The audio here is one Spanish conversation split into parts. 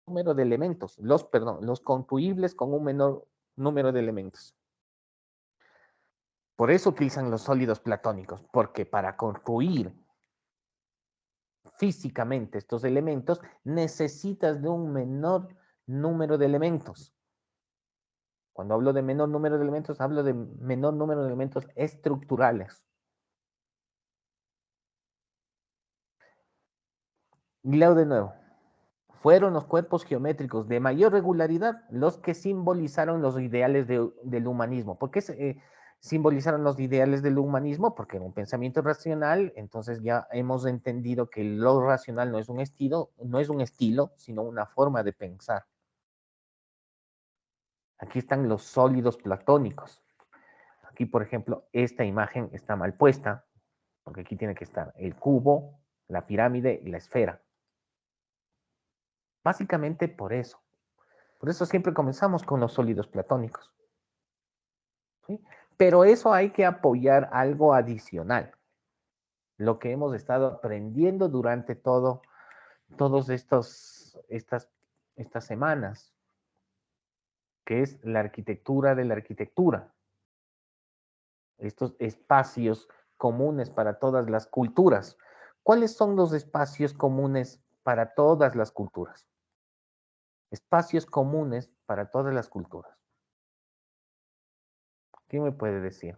número de elementos, los construibles con un menor número de elementos. Por eso utilizan los sólidos platónicos, porque para construir físicamente estos elementos necesitas de un menor número de elementos. Cuando hablo de menor número de elementos, hablo de menor número de elementos estructurales. Leo de nuevo. Fueron los cuerpos geométricos de mayor regularidad los que simbolizaron los ideales del humanismo. ¿Por qué simbolizaron los ideales del humanismo? Porque era un pensamiento racional, entonces ya hemos entendido que lo racional no es un estilo, sino una forma de pensar. Aquí están los sólidos platónicos. Aquí, por ejemplo, esta imagen está mal puesta, porque aquí tiene que estar el cubo, la pirámide y la esfera. Básicamente por eso. Por eso siempre comenzamos con los sólidos platónicos. ¿Sí? Pero eso hay que apoyar algo adicional. Lo que hemos estado aprendiendo durante todas estas semanas, que es la arquitectura de la arquitectura. Estos espacios comunes para todas las culturas. ¿Cuáles son los espacios comunes para todas las culturas? Espacios comunes para todas las culturas. ¿Quién me puede decir?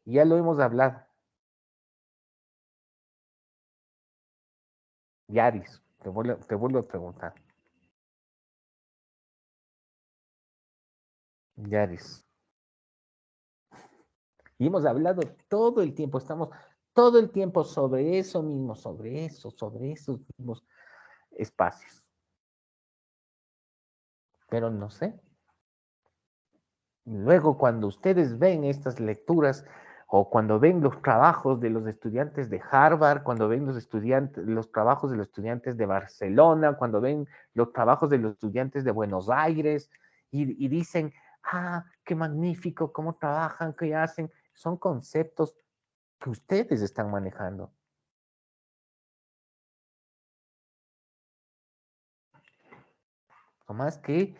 Ya lo hemos hablado. Yaris, te vuelvo a preguntar. Yaris. Y hemos hablado todo el tiempo, estamos todo el tiempo sobre eso mismo, sobre esos mismos espacios. Pero no sé. Luego, cuando ustedes ven estas lecturas o cuando ven los trabajos de los estudiantes de Harvard, cuando ven los trabajos de los estudiantes de Barcelona, cuando ven los trabajos de los estudiantes de Buenos Aires y dicen, qué magnífico, cómo trabajan, qué hacen, son conceptos que ustedes están manejando. Nomás que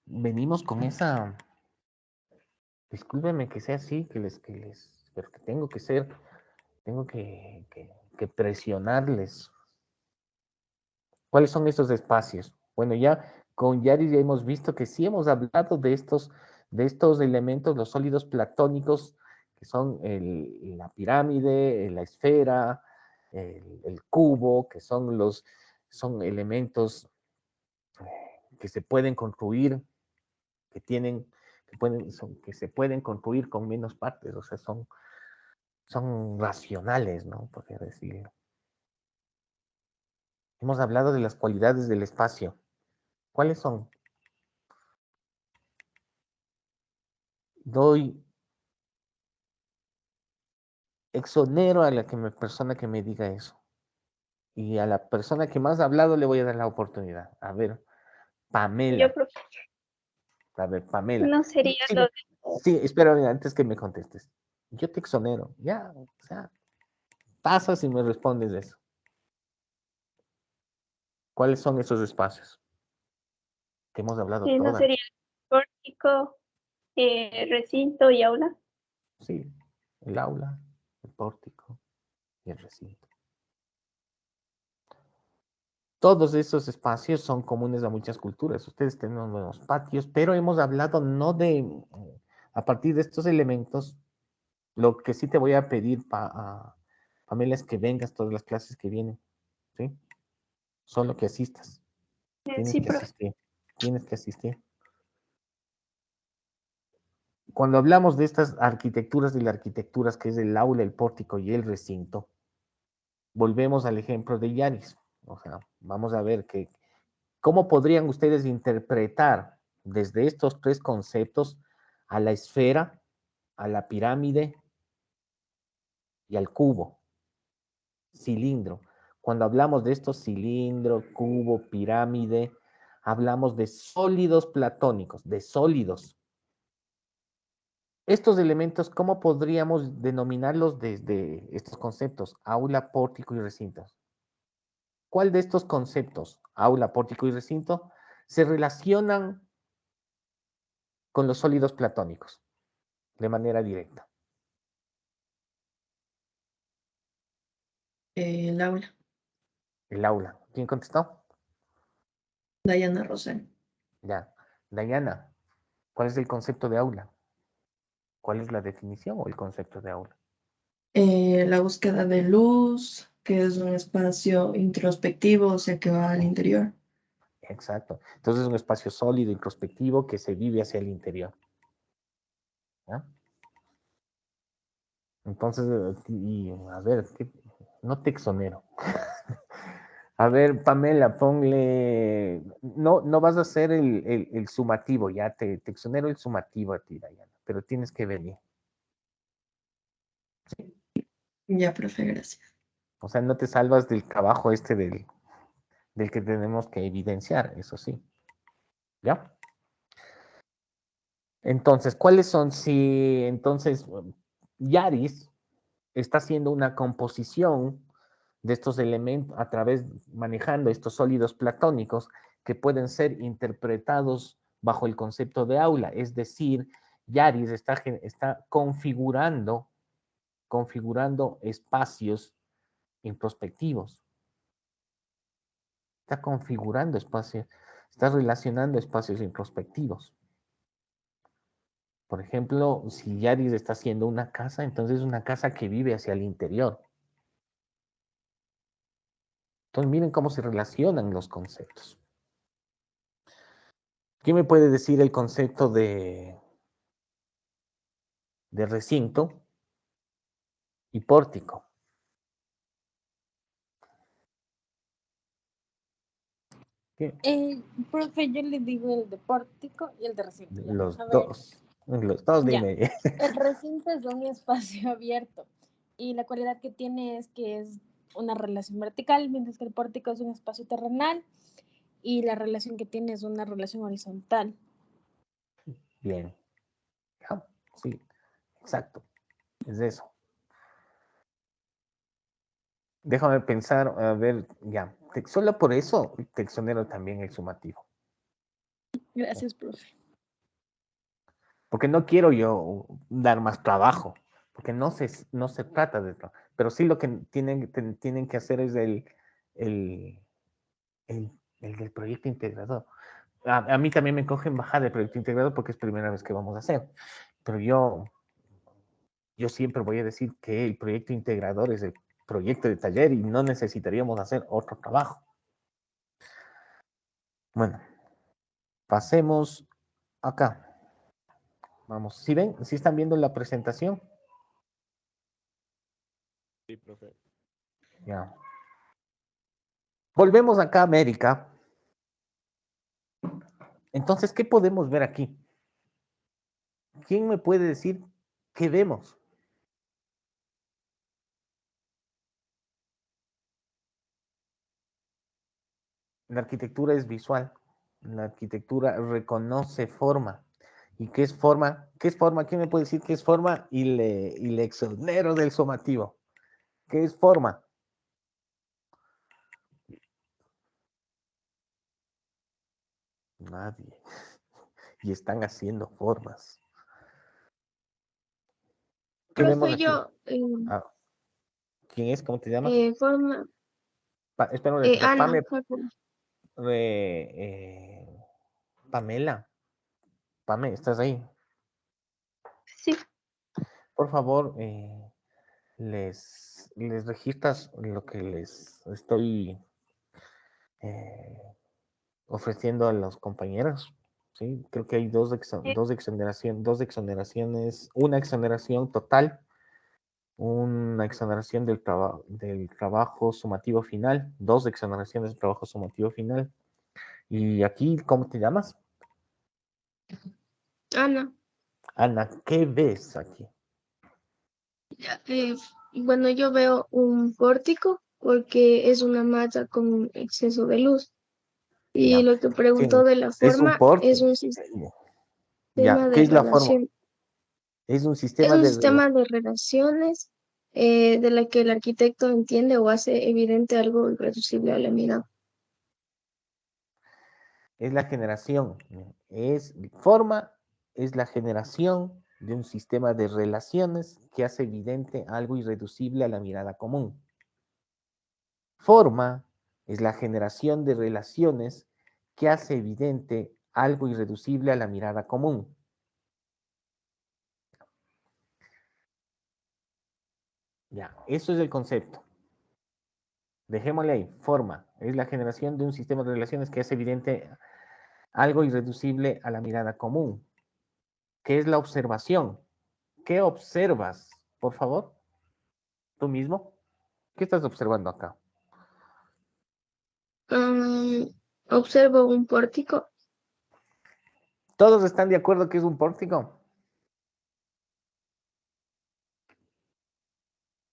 venimos con esa, discúlpenme que sea así, pero que tengo que presionarles. ¿Cuáles son esos espacios? Bueno, ya con Yaris ya hemos visto que sí hemos hablado de estos elementos, los sólidos platónicos, que son la pirámide, la esfera, el cubo, que son elementos que se pueden construir, que se pueden construir con menos partes, o sea, son racionales, ¿no? Podría decirlo. Hemos hablado de las cualidades del espacio. ¿Cuáles son? Exonero a la persona que me diga eso. Y a la persona que más ha hablado le voy a dar la oportunidad. A ver, Yo Pamela. creo A ver, Pamela. que no sería Sí, lo de... sí, espérame antes que me contestes. Yo te exonero. Ya, o sea, pasas y me respondes eso. ¿Cuáles son esos espacios? Que hemos hablado No todas. sería pórtico, recinto y aula. Sí, el aula, el pórtico y el recinto. Todos esos espacios son comunes a muchas culturas. Ustedes tienen nuevos patios, pero hemos hablado no de, a partir de estos elementos, lo que sí te voy a pedir, Pamela, es que vengas todas las clases que vienen, ¿sí? Solo que asistas. Tienes Sí, que profe. asistir. Tienes que asistir. Cuando hablamos de estas arquitecturas y las arquitecturas, que es el aula, el pórtico y el recinto, volvemos al ejemplo de Yaris. O sea, vamos a ver cómo podrían ustedes interpretar desde estos tres conceptos a la esfera, a la pirámide y al cubo, cilindro. Cuando hablamos de estos cilindro, cubo, pirámide, hablamos de sólidos platónicos, de sólidos. Estos elementos, ¿cómo podríamos denominarlos desde estos conceptos? Aula, pórtico y recinto. ¿Cuál de estos conceptos, aula, pórtico y recinto, se relacionan con los sólidos platónicos de manera directa? El aula. El aula. ¿Quién contestó? Dayana Rosel. Ya. Dayana, ¿cuál es el concepto de aula? ¿Cuál es la definición o el concepto de aula? La búsqueda de luz, que es un espacio introspectivo, o sea, que va al interior. Exacto. Entonces es un espacio sólido, introspectivo, que se vive hacia el interior. ¿Ya? Entonces, y, a ver, no te exonero. A ver, Pamela, ponle. No, no vas a hacer el sumativo, ya te exonero el sumativo a ti, Dayana, pero tienes que venir. Ya, profe, gracias. O sea, no te salvas del trabajo este del que tenemos que evidenciar, eso sí. ¿Ya? Entonces, ¿cuáles son? Si entonces Yaris está haciendo una composición de estos elementos a través, manejando estos sólidos platónicos que pueden ser interpretados bajo el concepto de aula, es decir, Yaris está configurando espacios introspectivos, está configurando espacios, está relacionando espacios introspectivos. Por ejemplo, si Yaris está haciendo una casa, entonces es una casa que vive hacia el interior. Entonces miren cómo se relacionan los conceptos. ¿Quién me puede decir el concepto de recinto y pórtico? Profe, yo le digo el de pórtico y el de recinto. Ya. Los A ver, dos. Los dos, ya. dime. El recinto es un espacio abierto y la cualidad que tiene es que es una relación vertical, mientras que el pórtico es un espacio terrenal y la relación que tiene es una relación horizontal. Bien. Sí, exacto. Es eso. Déjame pensar, a ver, ya. Solo por eso te exonero también el sumativo. Gracias, profe. Porque no quiero yo dar más trabajo, porque no se trata de esto. Pero sí lo que tienen que hacer es el, el del proyecto integrador. A mí también me cogen bajar del proyecto integrador porque es primera vez que vamos a hacer. Pero yo siempre voy a decir que el proyecto integrador es el proyecto de taller y no necesitaríamos hacer otro trabajo. Bueno, pasemos acá. Vamos, ¿sí ven? ¿Sí están viendo la presentación? Sí, profe. Ya. Volvemos acá a América. Entonces, ¿qué podemos ver aquí? ¿Quién me puede decir qué vemos? La arquitectura es visual. La arquitectura reconoce forma. ¿Y qué es forma? ¿Qué es forma? ¿Quién me puede decir qué es forma? Y le exonero del somativo. ¿Qué es forma? Nadie. Y están haciendo formas. ¿Qué vemos Profe, aquí? yo, Ah, ¿quién es? ¿Cómo te llamas? forma, Espera un ratito. Ana, Facu. Pamela. Pame, ¿estás ahí? Sí, Por favor, les registras lo que les estoy ofreciendo a los compañeros. ¿Sí? Creo que hay dos exoneraciones, una exoneración total, una exoneración del trabajo sumativo final, dos exoneraciones del trabajo sumativo final. Y aquí, ¿cómo te llamas? Ana. Ana, ¿qué ves aquí? Ya, bueno, yo veo un pórtico porque es una malla con exceso de luz. Y Ya. lo que preguntó de la Es un forma es porte. un Ya, sistema ¿qué de es la forma? relación, Es un es sistema un de sistema de relaciones de la que el arquitecto entiende o hace evidente algo irreducible a la mirada. es la generación, forma es la generación de un sistema de relaciones que hace evidente algo irreducible a la mirada común. Forma es la generación de relaciones que hace evidente algo irreducible a la mirada común. Ya, eso es el concepto. Dejémosle ahí. Forma es la generación de un sistema de relaciones que hace evidente algo irreducible a la mirada común. ¿Qué es la observación? ¿Qué observas? Por favor, tú mismo. ¿Qué estás observando acá? Observo un pórtico. ¿Todos están de acuerdo que es un pórtico?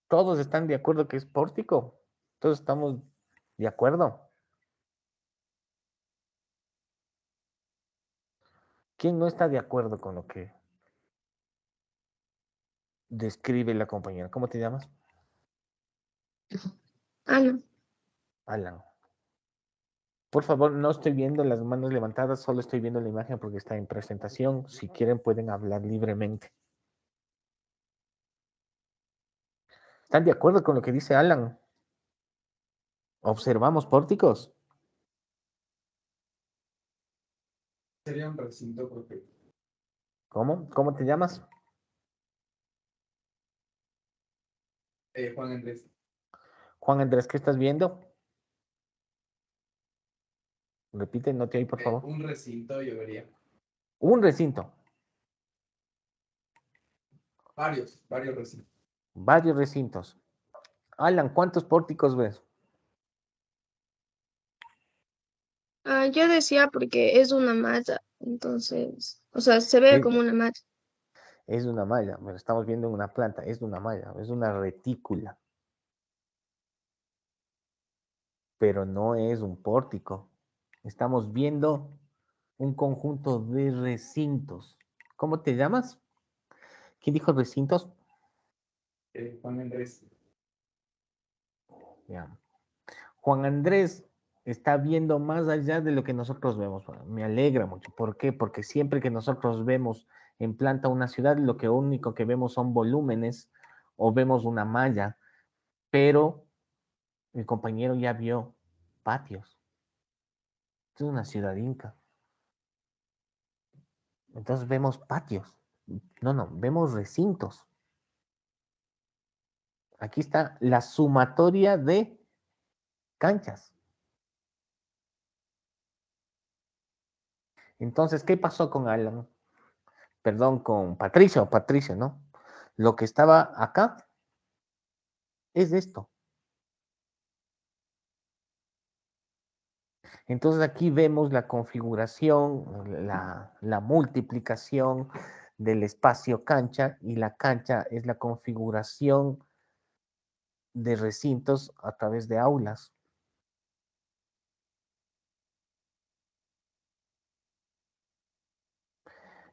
¿Todos están de acuerdo que es pórtico? ¿Todos estamos de acuerdo? ¿Quién no está de acuerdo con lo que describe la compañera? ¿Cómo te llamas? No. Alan. Por favor, no estoy viendo las manos levantadas, solo estoy viendo la imagen porque está en presentación. Si quieren, pueden hablar libremente. ¿Están de acuerdo con lo que dice Alan? ¿Observamos pórticos? Sería un recinto porque ¿Cómo? ¿Cómo te llamas? Juan Andrés. Juan Andrés, ¿qué estás viendo? Repite, no te oí, por favor. Un recinto, yo vería. Un recinto. Varios recintos. Varios recintos. Alan, ¿cuántos pórticos ves? Yo decía porque es una malla, entonces, o sea, se ve Es, como una malla. es una malla, pero estamos viendo una planta, es una malla, es una retícula. Pero no es un pórtico. Estamos viendo un conjunto de recintos. ¿Cómo te llamas? ¿Quién dijo recintos? Juan Andrés. Ya. Juan Andrés está viendo más allá de lo que nosotros vemos. Me alegra mucho. ¿Por qué? Porque siempre que nosotros vemos en planta una ciudad, lo que único que vemos son volúmenes o vemos una malla, pero el compañero ya vio patios. Esto es una ciudad inca. Entonces vemos patios. No, vemos recintos. Aquí está la sumatoria de canchas. Entonces, ¿qué pasó con Alan? Perdón, con Patricio, ¿no? Lo que estaba acá es esto. Entonces aquí vemos la configuración, la multiplicación del espacio cancha, y la cancha es la configuración de recintos a través de aulas.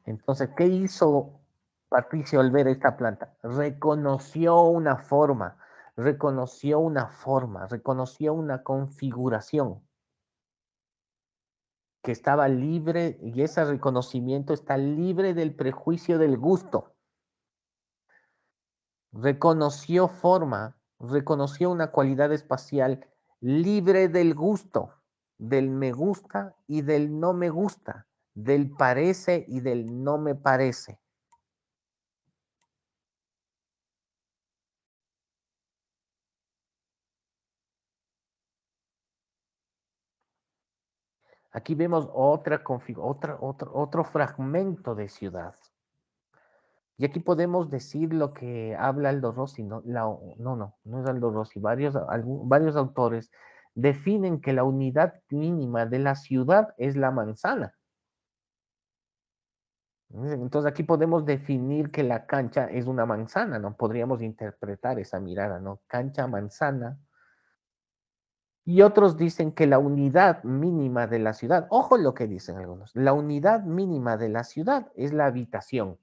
Entonces, ¿qué hizo Patricio al ver esta planta? Reconoció una forma, reconoció una configuración que estaba libre, y ese reconocimiento está libre del prejuicio del gusto. Reconoció forma, reconoció una cualidad espacial libre del gusto, del me gusta y del no me gusta, del parece y del no me parece. Aquí vemos otro fragmento de ciudad. Y aquí podemos decir lo que habla Aldo Rossi, ¿no? No es Aldo Rossi. Varios autores definen que la unidad mínima de la ciudad es la manzana. Entonces aquí podemos definir que la cancha es una manzana, ¿no? Podríamos interpretar esa mirada, ¿no? Cancha, manzana. Y otros dicen que la unidad mínima de la ciudad, ojo lo que dicen algunos, la unidad mínima de la ciudad es la habitación,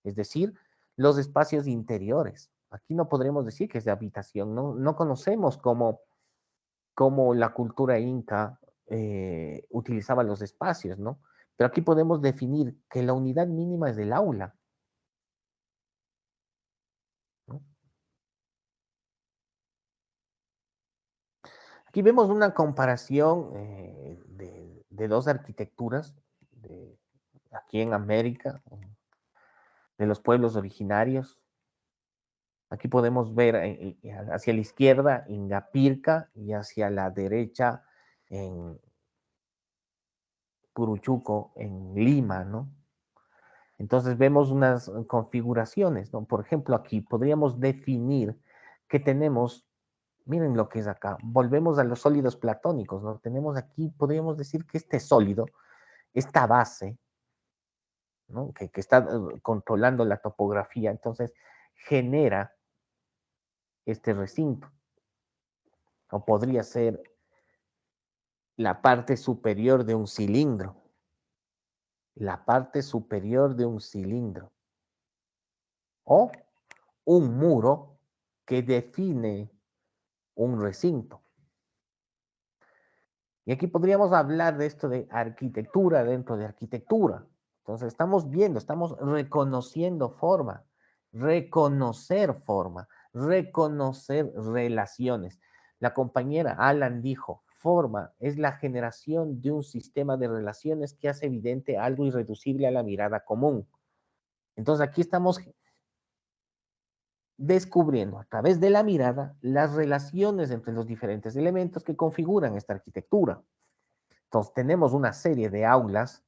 es decir, los espacios interiores. Aquí no podremos decir que es de habitación, no conocemos cómo la cultura inca utilizaba los espacios, ¿no? Pero aquí podemos definir que la unidad mínima es del aula, ¿no? Aquí vemos una comparación de dos arquitecturas aquí en América, de los pueblos originarios. Aquí podemos ver hacia la izquierda Ingapirca y hacia la derecha en Puruchuco, en Lima, ¿no? Entonces vemos unas configuraciones, ¿no? Por ejemplo, aquí podríamos definir que tenemos, miren lo que es acá, volvemos a los sólidos platónicos, ¿no? Tenemos aquí, podríamos decir que este sólido, esta base, ¿no? Que está controlando la topografía, entonces genera este recinto, o podría ser la parte superior de un cilindro, la parte superior de un cilindro, o un muro que define un recinto. Y aquí podríamos hablar de esto de arquitectura dentro de arquitectura. Entonces estamos viendo, estamos reconociendo forma, reconocer forma, reconocer relaciones. La compañera Alan dijo, forma es la generación de un sistema de relaciones que hace evidente algo irreducible a la mirada común. Entonces aquí estamos descubriendo a través de la mirada las relaciones entre los diferentes elementos que configuran esta arquitectura. Entonces tenemos una serie de aulas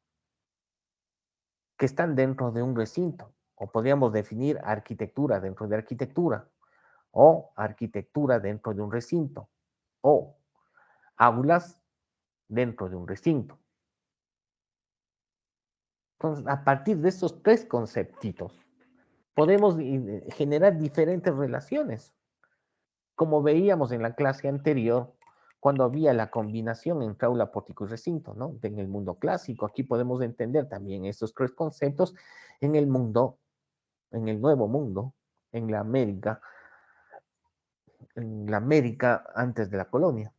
que están dentro de un recinto, o podríamos definir arquitectura dentro de arquitectura, o arquitectura dentro de un recinto, o aulas dentro de un recinto. Entonces, a partir de estos tres conceptitos, podemos generar diferentes relaciones. Como veíamos en la clase anterior, cuando había la combinación entre aula, pórtico y recinto, ¿no? En el mundo clásico, aquí podemos entender también estos tres conceptos en el mundo, en el nuevo mundo, en la América antes de la colonia.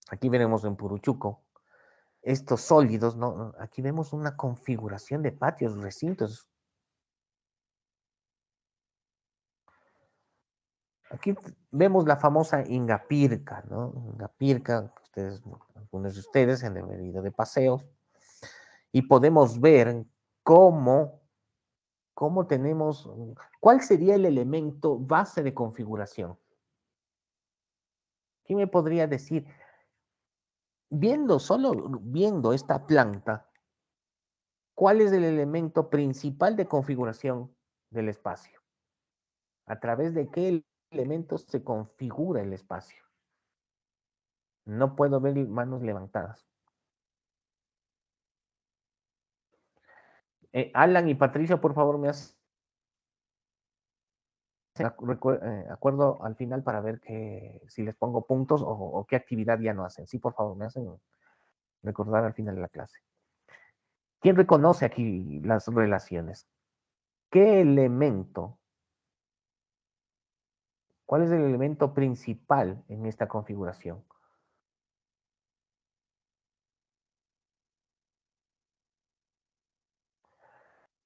Aquí veremos en Puruchuco estos sólidos, ¿no? Aquí vemos una configuración de patios, recintos. Aquí vemos la famosa Ingapirca, ¿no? Ingapirca, algunos de ustedes han venido de paseos, y podemos ver cómo tenemos, cuál sería el elemento base de configuración. ¿Quién me podría decir? Solo viendo esta planta, ¿cuál es el elemento principal de configuración del espacio? ¿A través de qué elementos se configura el espacio? No puedo ver manos levantadas. Alan y Patricia, por favor, me hacen acuerdo al final para ver si les pongo puntos o qué actividad ya no hacen. Sí, por favor, me hacen recordar al final de la clase. ¿Quién reconoce aquí las relaciones? ¿Qué elemento? ¿Cuál es el elemento principal en esta configuración?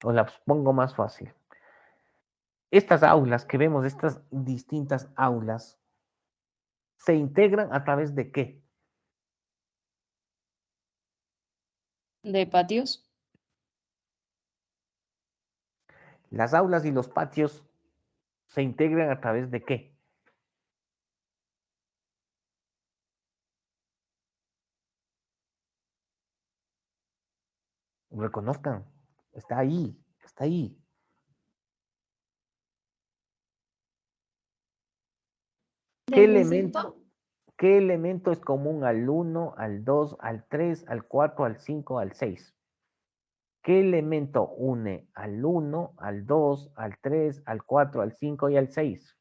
O la pongo más fácil. Estas aulas que vemos, estas distintas aulas, ¿se integran a través de qué? ¿De patios? Las aulas y los patios se integran a través de qué? Reconozcan, está ahí, está ahí. ¿Qué elemento es común al 1, al 2, al 3, al 4, al 5, al 6? ¿Qué elemento une al 1, al 2, al 3, al 4, al 5 y al 6?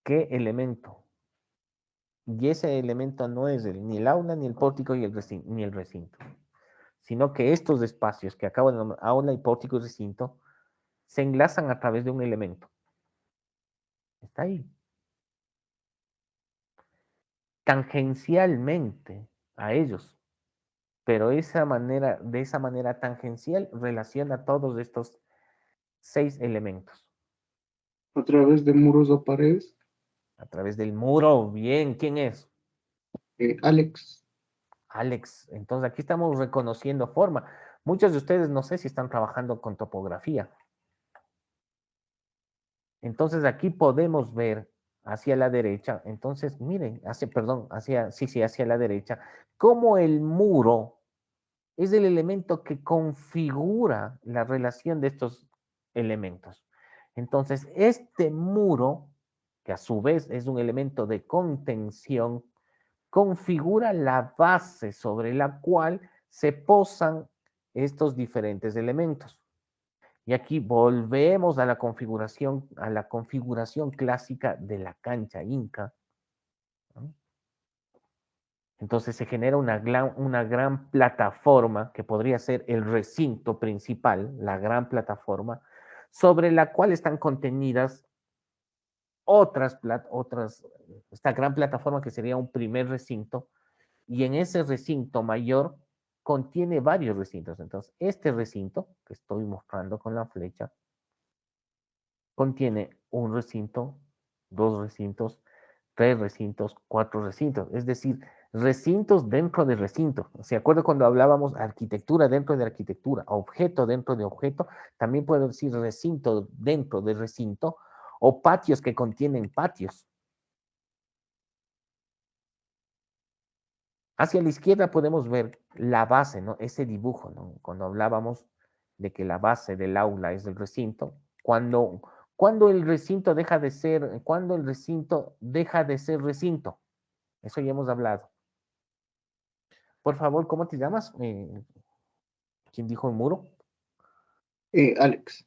¿Qué elemento? Y ese elemento no es ni el aula, ni el pórtico, ni el recinto. sino que estos espacios que acabo de nombrar, aula y pórtico y recinto, se enlazan a través de un elemento. Está ahí. Tangencialmente a ellos, pero de esa manera tangencial relaciona todos estos 6 elementos. A través de muros o paredes. A través del muro, bien, ¿quién es? Alex. Alex. Entonces aquí estamos reconociendo forma. Muchos de ustedes no sé si están trabajando con topografía. Entonces aquí podemos ver hacia la derecha, entonces miren, hacia la derecha, cómo el muro es el elemento que configura la relación de estos elementos. Entonces, este muro, que a su vez es un elemento de contención, configura la base sobre la cual se posan estos diferentes elementos. Y aquí volvemos a la configuración clásica de la cancha inca, ¿no? Entonces se genera una gran plataforma que podría ser el recinto principal, la gran plataforma, sobre la cual están contenidas esta gran plataforma que sería un primer recinto, y en ese recinto mayor contiene varios recintos. Entonces, este recinto que estoy mostrando con la flecha contiene un recinto, 2 recintos, 3 recintos, 4 recintos, es decir, recintos dentro de recinto. ¿Se acuerda cuando hablábamos arquitectura dentro de arquitectura, objeto dentro de objeto? También puedo decir recinto dentro de recinto o patios que contienen patios. Hacia la izquierda podemos ver la base, ¿no? Ese dibujo, ¿no? Cuando hablábamos de que la base del aula es el recinto, cuando el recinto deja de ser, recinto. Eso ya hemos hablado. Por favor, ¿cómo te llamas? ¿Quién dijo el muro? Alex.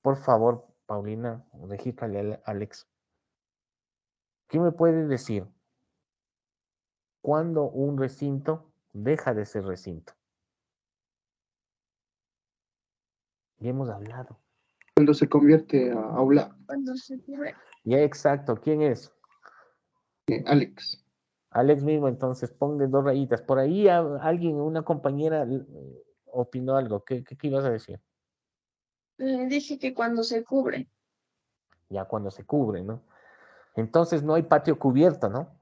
Por favor, Paulina, regístrale a Alex. ¿Quién me puede decir cuándo un recinto deja de ser recinto? Ya hemos hablado. Cuando se convierte a aula. Cuando se cubre. Ya, exacto. ¿Quién es? Alex. Alex mismo, entonces ponle 2 rayitas. Por ahí una compañera opinó algo. ¿Qué ibas a decir? Dije que cuando se cubre. Ya cuando se cubre, ¿no? Entonces no hay patio cubierto, ¿no?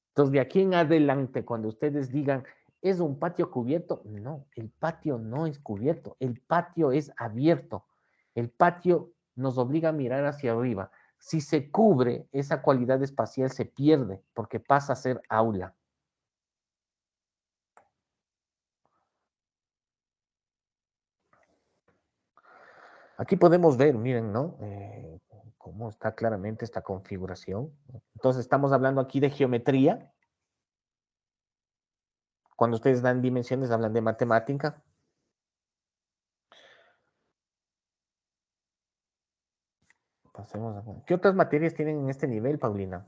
Entonces de aquí en adelante, cuando ustedes digan, ¿es un patio cubierto? No, el patio no es cubierto, el patio es abierto. El patio nos obliga a mirar hacia arriba. Si se cubre, esa cualidad espacial se pierde porque pasa a ser aula. Aquí podemos ver, miren, ¿no? Cómo está claramente esta configuración. Entonces estamos hablando aquí de geometría. Cuando ustedes dan dimensiones, hablan de matemática. Pasemos acá. ¿Qué otras materias tienen en este nivel, Paulina?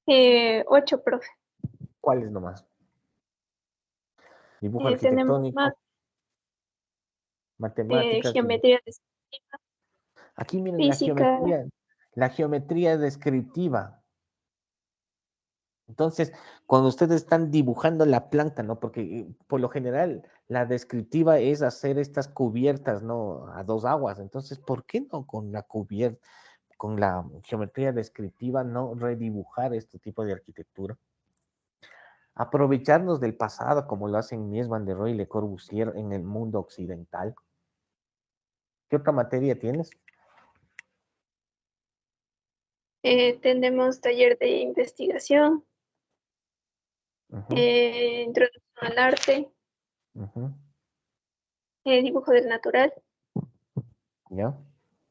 8, profe. ¿Cuáles nomás? Dibujo Tenemos arquitectónico, matemáticas. geometría descriptiva, Aquí miren física. la geometría descriptiva. Entonces, cuando ustedes están dibujando la planta, ¿no? Porque por lo general la descriptiva es hacer estas cubiertas, ¿no? A 2 aguas. Entonces, ¿por qué no con la geometría descriptiva no redibujar este tipo de arquitectura? Aprovecharnos del pasado como lo hacen Mies van der Rohe y Le Corbusier en el mundo occidental. ¿Qué otra materia tienes? Tenemos taller de investigación, introducción al arte, dibujo del natural. ¿Ya?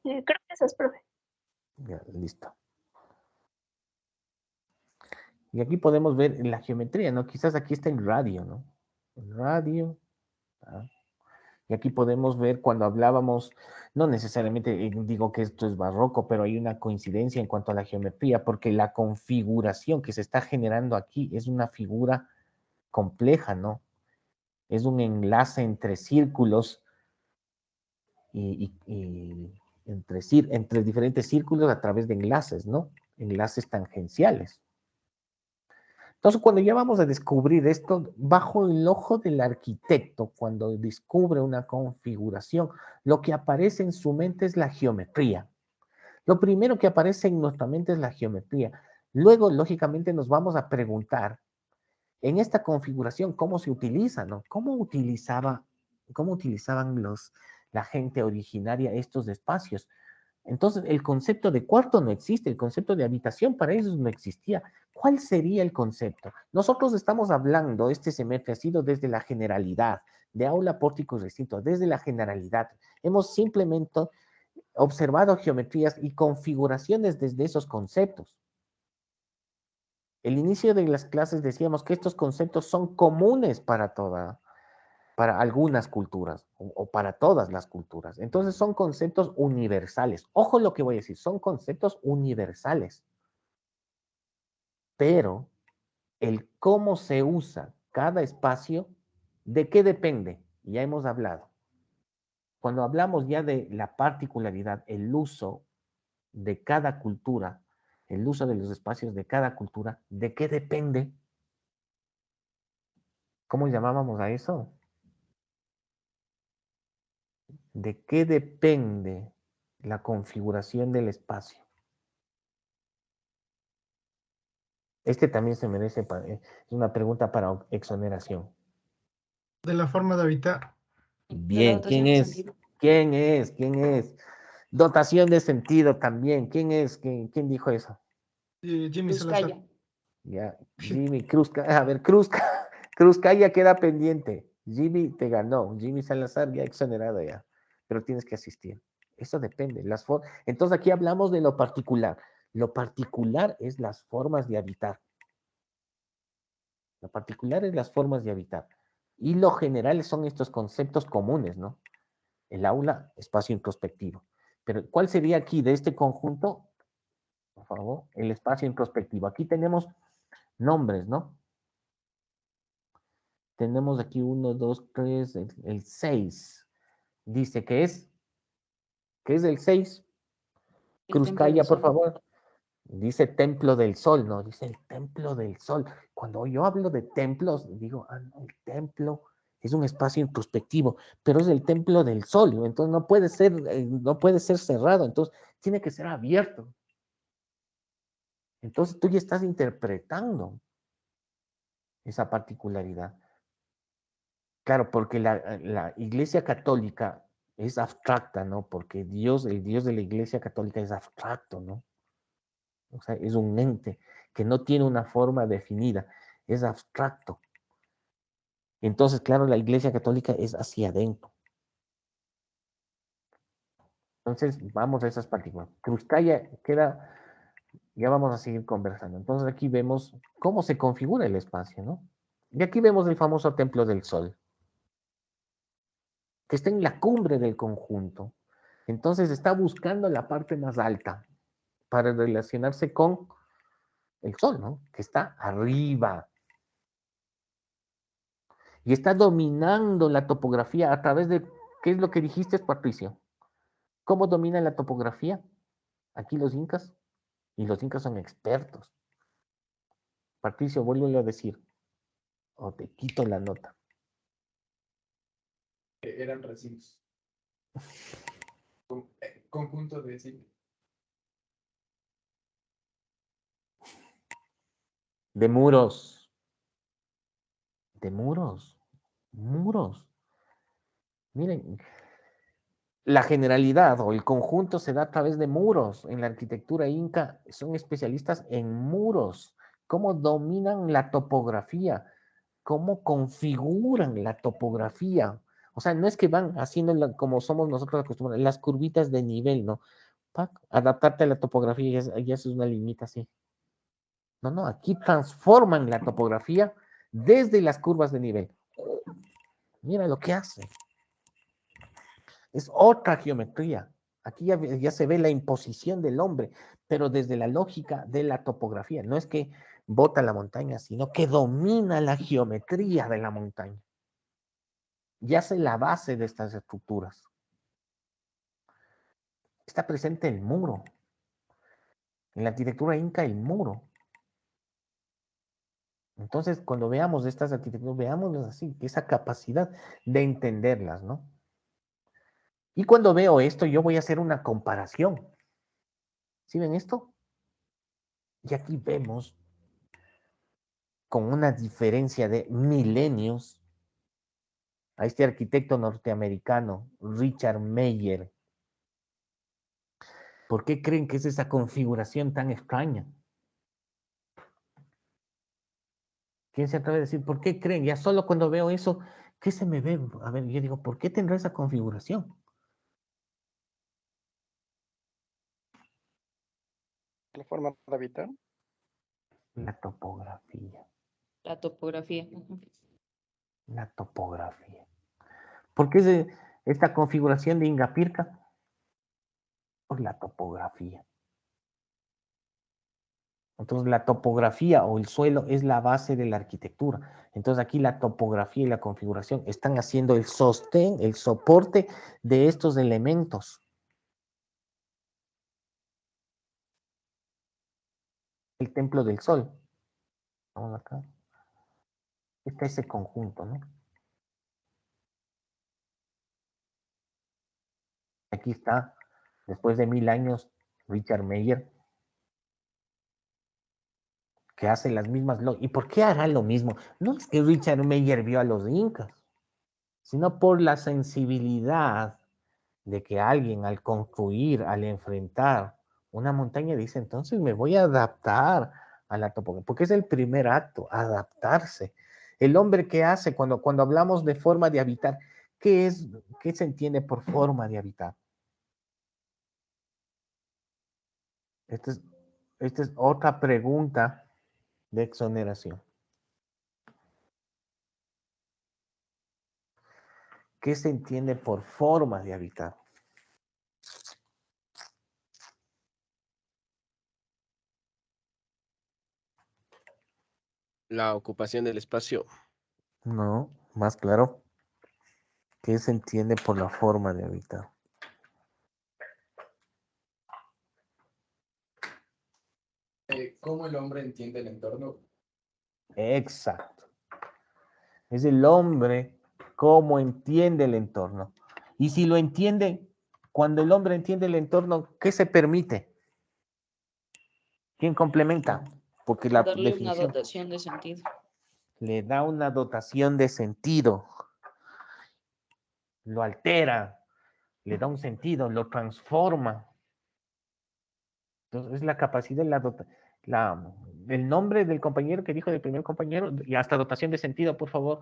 Creo que esas, profe. Ya, listo. Y aquí podemos ver la geometría, ¿no? Quizás aquí está el radio, ¿no? El radio. ¿Ah? Y aquí podemos ver cuando hablábamos, no necesariamente digo que esto es barroco, pero hay una coincidencia en cuanto a la geometría, porque la configuración que se está generando aquí es una figura compleja, ¿no? Es un enlace entre círculos y entre diferentes círculos a través de enlaces, ¿no? Enlaces tangenciales. Entonces, cuando ya vamos a descubrir esto, bajo el ojo del arquitecto, cuando descubre una configuración, lo que aparece en su mente es la geometría. Lo primero que aparece en nuestra mente es la geometría. Luego, lógicamente, nos vamos a preguntar, en esta configuración, ¿cómo se utiliza, no? ¿Cómo utilizaban la gente originaria estos espacios? Entonces, el concepto de cuarto no existe, el concepto de habitación para ellos no existía. ¿Cuál sería el concepto? Nosotros estamos hablando, este semestre ha sido desde la generalidad, de aula, pórticos, recintos, desde la generalidad. Hemos simplemente observado geometrías y configuraciones desde esos conceptos. El inicio de las clases decíamos que estos conceptos son comunes para algunas culturas o para todas las culturas. Entonces son conceptos universales. Ojo lo que voy a decir, son conceptos universales. Pero el cómo se usa cada espacio, ¿de qué depende? Ya hemos hablado. Cuando hablamos ya de la particularidad, el uso de cada cultura, el uso de los espacios de cada cultura, ¿de qué depende? ¿Cómo llamábamos a eso? ¿De qué depende la configuración del espacio? Este también se merece, es una pregunta para exoneración. De la forma de habitar. Bien, ¿quién dotación de es? sentido. ¿Quién es? ¿Quién es? Dotación de sentido también. ¿Quién es? ¿Quién dijo eso? Jimmy Salazar. Cruzcaya. Ya, Jimmy Cruzca. A ver, Cruzca ya queda pendiente. Jimmy te ganó. Jimmy Salazar ya exonerado ya. Pero tienes que asistir. Eso depende. Entonces aquí hablamos de lo particular. Lo particular es las formas de habitar. Lo particular es las formas de habitar. Y lo general son estos conceptos comunes, ¿no? El aula, espacio introspectivo. Pero ¿cuál sería aquí de este conjunto? Por favor, el espacio introspectivo. Aquí tenemos nombres, ¿no? Tenemos aquí 1, 2, 3, el 6. Dice que es el 6. El templo Cruzcaya, del por sol. favor. Dice templo del sol, ¿no? Dice el templo del sol. Cuando yo hablo de templos, digo, no, el templo es un espacio introspectivo, pero es el templo del sol, ¿no? Entonces no puede ser cerrado, entonces tiene que ser abierto. Entonces tú ya estás interpretando esa particularidad. Claro, porque la Iglesia Católica es abstracta, ¿no? Porque el Dios de la Iglesia Católica es abstracto, ¿no? O sea, es un ente que no tiene una forma definida, es abstracto. Entonces, claro, la Iglesia Católica es hacia adentro. Entonces, vamos a esas partículas. Cruzcaya queda, ya vamos a seguir conversando. Entonces, aquí vemos cómo se configura el espacio, ¿no? Y aquí vemos el famoso templo del sol, que está en la cumbre del conjunto. Entonces, está buscando la parte más alta para relacionarse con el sol, ¿no? Que está arriba. Y está dominando la topografía a través de, ¿qué es lo que dijiste, Patricio? ¿Cómo domina la topografía? Aquí los incas, y los incas son expertos. Patricio, vuélvelo a decir, o te quito la nota. Eran recintos. Conjunto de sí. De muros. De muros. Muros. Miren, la generalidad o el conjunto se da a través de muros. En la arquitectura inca son especialistas en muros. Cómo dominan la topografía, cómo configuran la topografía. O sea, no es que van haciendo como somos nosotros acostumbrados, las curvitas de nivel, ¿no? Para adaptarte a la topografía ya es una limita así. No, no, aquí transforman la topografía desde las curvas de nivel. Mira lo que hace. Es otra geometría. Aquí ya se ve la imposición del hombre, pero desde la lógica de la topografía. No es que bota la montaña, sino que domina la geometría de la montaña y hace la base de estas estructuras. Está presente el muro. En la arquitectura inca, el muro. Entonces, cuando veamos estas arquitecturas, veámoslas así, esa capacidad de entenderlas, ¿no? Y cuando veo esto, yo voy a hacer una comparación. ¿Sí ven esto? Y aquí vemos, con una diferencia de milenios, a este arquitecto norteamericano, Richard Meyer. ¿Por qué creen que es esa configuración tan extraña? ¿Quién se atreve a decir, por qué creen? Ya solo cuando veo eso, ¿qué se me ve? A ver, yo digo, ¿por qué tendrá esa configuración? La forma de habitar. La topografía. La topografía. La topografía. ¿Por qué esta configuración de Ingapirca? Por la topografía. Entonces, la topografía o el suelo es la base de la arquitectura. Entonces, aquí la topografía y la configuración están haciendo el sostén, el soporte de estos elementos. El templo del sol. Vamos acá. Está ese conjunto, ¿no? Aquí está, después de 1000 años, Richard Meyer, que hace las mismas. ¿Y por qué hará lo mismo? No es que Richard Meyer vio a los incas, sino por la sensibilidad de que alguien al construir, al enfrentar una montaña, dice, entonces me voy a adaptar a la topografía, porque es el primer acto, adaptarse. El hombre que hace, cuando hablamos de forma de habitar, ¿qué se entiende por forma de habitar? Esta es otra pregunta de exoneración. ¿Qué se entiende por forma de habitar? La ocupación del espacio. No, más claro. ¿Qué se entiende por la forma de habitar? ¿Cómo el hombre entiende el entorno? Exacto. Es el hombre cómo entiende el entorno. Y si lo entiende, cuando el hombre entiende el entorno, ¿qué se permite? ¿Quién complementa? Porque la Darle una definición dotación de sentido. le da una dotación de sentido, lo altera, le da un sentido, lo transforma. Entonces, es la capacidad, el nombre del compañero que dijo del primer compañero, y hasta dotación de sentido, por favor,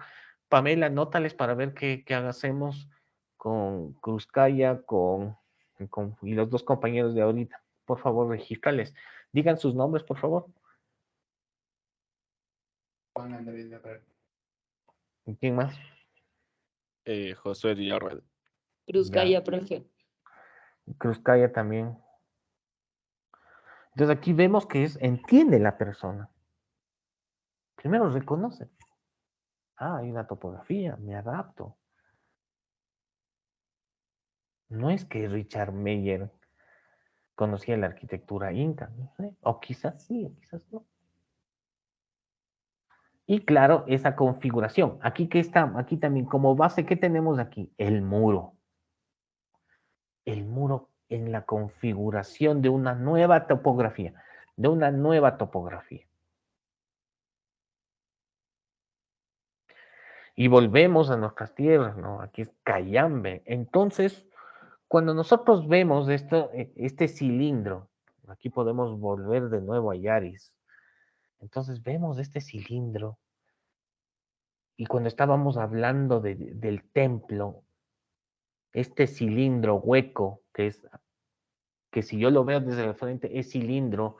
Pamela, anótales para ver qué hacemos con Cruzcaya, y los dos compañeros de ahorita. Por favor, regístrales. Digan sus nombres, por favor. Juan Andrés Guerrero. ¿Y quién más? Josué Villarreal. Cruzcaya, profe. Cruzcaya también. Entonces aquí vemos que entiende la persona. Primero reconoce. Hay una topografía, me adapto. No es que Richard Meyer conocía la arquitectura inca, no sé, o quizás sí, o quizás no. Y claro, esa configuración. Aquí también como base, ¿qué tenemos aquí? El muro. El muro en la configuración de una nueva topografía, Y volvemos a nuestras tierras, ¿no? Aquí es Cayambe. Entonces, cuando nosotros vemos este cilindro, aquí podemos volver de nuevo a Yaris. Entonces vemos este cilindro y cuando estábamos hablando del templo, este cilindro hueco, que si yo lo veo desde el frente es cilindro,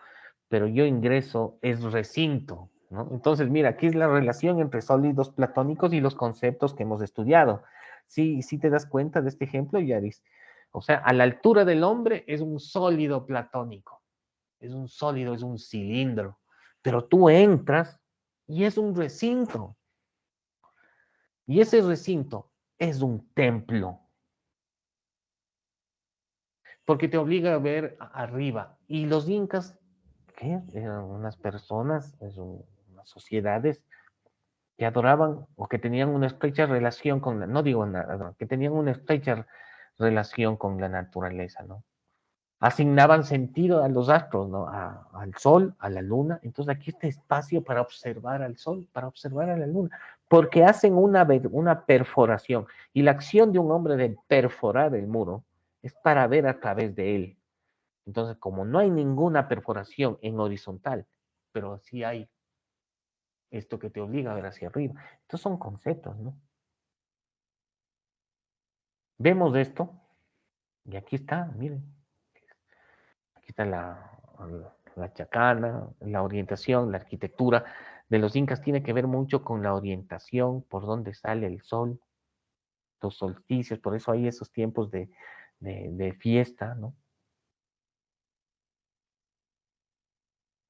pero yo ingreso es recinto, ¿no? Entonces, mira, aquí es la relación entre sólidos platónicos y los conceptos que hemos estudiado. Sí, sí te das cuenta de este ejemplo, Yaris. O sea, a la altura del hombre es un sólido platónico, es un sólido, es un cilindro, Pero tú entras y es un recinto. Y ese recinto es un templo. Porque te obliga a ver arriba. Y los incas, ¿qué? Eran unas personas, unas sociedades que adoraban o que tenían una estrecha relación con no digo nada, que tenían una estrecha relación con la naturaleza, ¿no? Asignaban sentido a los astros, ¿no? Al sol, a la luna. Entonces aquí este espacio para observar al sol, para observar a la luna, porque hacen una perforación. Y la acción de un hombre de perforar el muro es para ver a través de él. Entonces, como no hay ninguna perforación en horizontal, pero sí hay esto que te obliga a ver hacia arriba. Estos son conceptos, ¿no? Vemos esto, y aquí está, miren. Aquí está la chacana, la orientación, la arquitectura de los incas tiene que ver mucho con la orientación, por dónde sale el sol, los solsticios, por eso hay esos tiempos de fiesta, ¿no?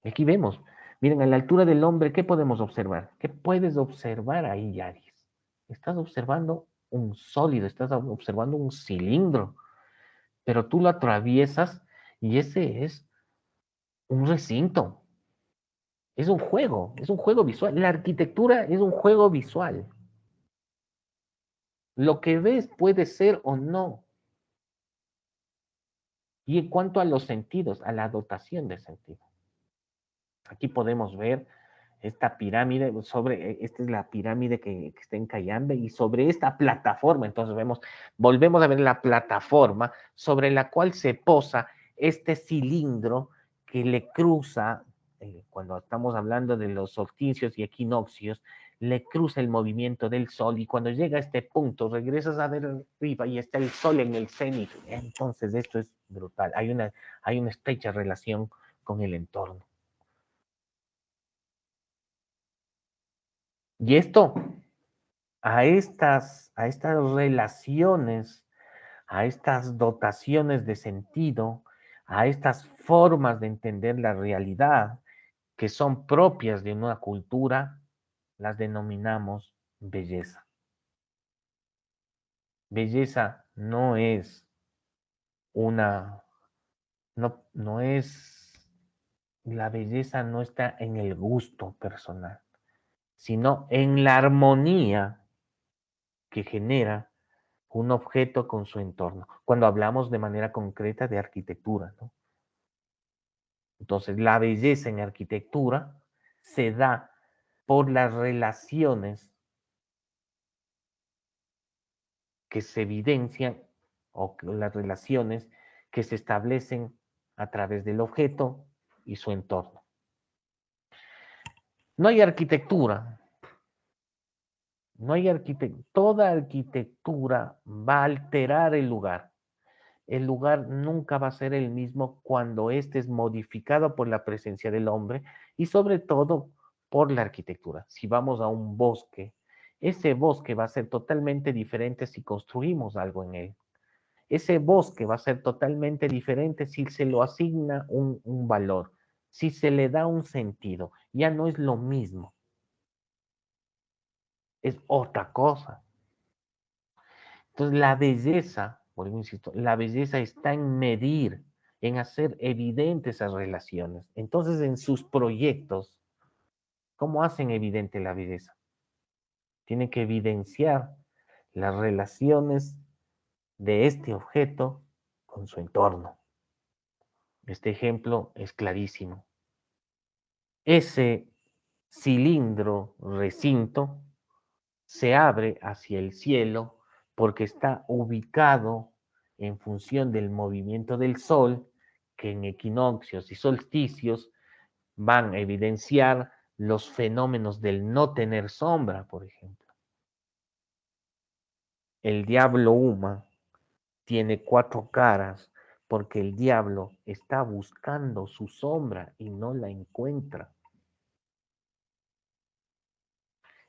Y aquí vemos, miren, a la altura del hombre, ¿qué podemos observar? ¿Qué puedes observar ahí, Yaris? Estás observando un sólido, estás observando un cilindro, pero tú lo atraviesas y ese es un recinto. Es un juego visual. La arquitectura es un juego visual. Lo que ves puede ser o no. Y en cuanto a los sentidos, a la dotación de sentido. Aquí podemos ver esta pirámide, esta es la pirámide que está en Cayambe, y sobre esta plataforma, entonces volvemos a ver la plataforma sobre la cual se posa este cilindro que le cruza, cuando estamos hablando de los solsticios y equinoccios, le cruza el movimiento del sol, y cuando llega a este punto, regresas a ver arriba y está el sol en el cenit. Entonces esto es brutal, hay una estrecha relación con el entorno. Y esto, a estas relaciones, a estas dotaciones de sentido, a estas formas de entender la realidad que son propias de una cultura, las denominamos belleza. Belleza no es la belleza no está en el gusto personal, sino en la armonía que genera un objeto con su entorno, cuando hablamos de manera concreta de arquitectura, ¿no? Entonces, la belleza en arquitectura se da por las relaciones que se evidencian o las relaciones que se establecen a través del objeto y su entorno. No hay arquitectura, toda arquitectura va a alterar el lugar. El lugar nunca va a ser el mismo cuando éste es modificado por la presencia del hombre y sobre todo por la arquitectura. Si vamos a un bosque, ese bosque va a ser totalmente diferente si construimos algo en él. Ese bosque va a ser totalmente diferente si se lo asigna un valor, si se le da un sentido. Ya no es lo mismo, es otra cosa. Entonces la belleza, por eso insisto, la belleza está en medir, en hacer evidentes esas relaciones. Entonces en sus proyectos, ¿cómo hacen evidente la belleza? Tienen que evidenciar las relaciones de este objeto con su entorno. Este ejemplo es clarísimo. Ese cilindro, recinto, se abre hacia el cielo porque está ubicado en función del movimiento del sol, que en equinoccios y solsticios van a evidenciar los fenómenos del no tener sombra, por ejemplo. El diablo Uma tiene 4 caras porque el diablo está buscando su sombra y no la encuentra.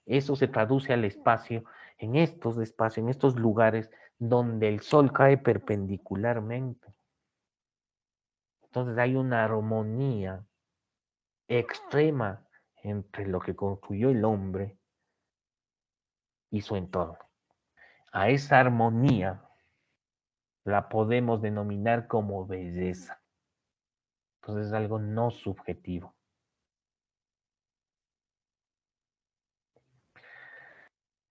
Eso se traduce al espacio, en estos espacios, en estos lugares donde el sol cae perpendicularmente. Entonces hay una armonía extrema entre lo que construyó el hombre y su entorno. A esa armonía la podemos denominar como belleza. Entonces es algo no subjetivo.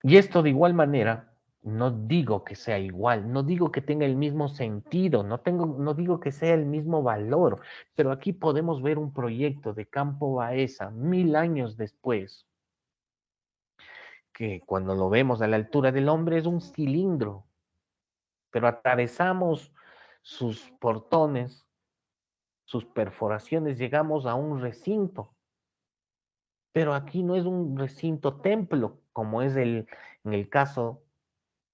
Y esto de igual manera, no digo que sea igual, no digo que tenga el mismo sentido, no digo que sea el mismo valor, pero aquí podemos ver un proyecto de Campo Baeza 1000 años después, que cuando lo vemos a la altura del hombre es un cilindro, pero atravesamos sus portones, sus perforaciones, llegamos a un recinto. Pero aquí no es un recinto templo, como es en el caso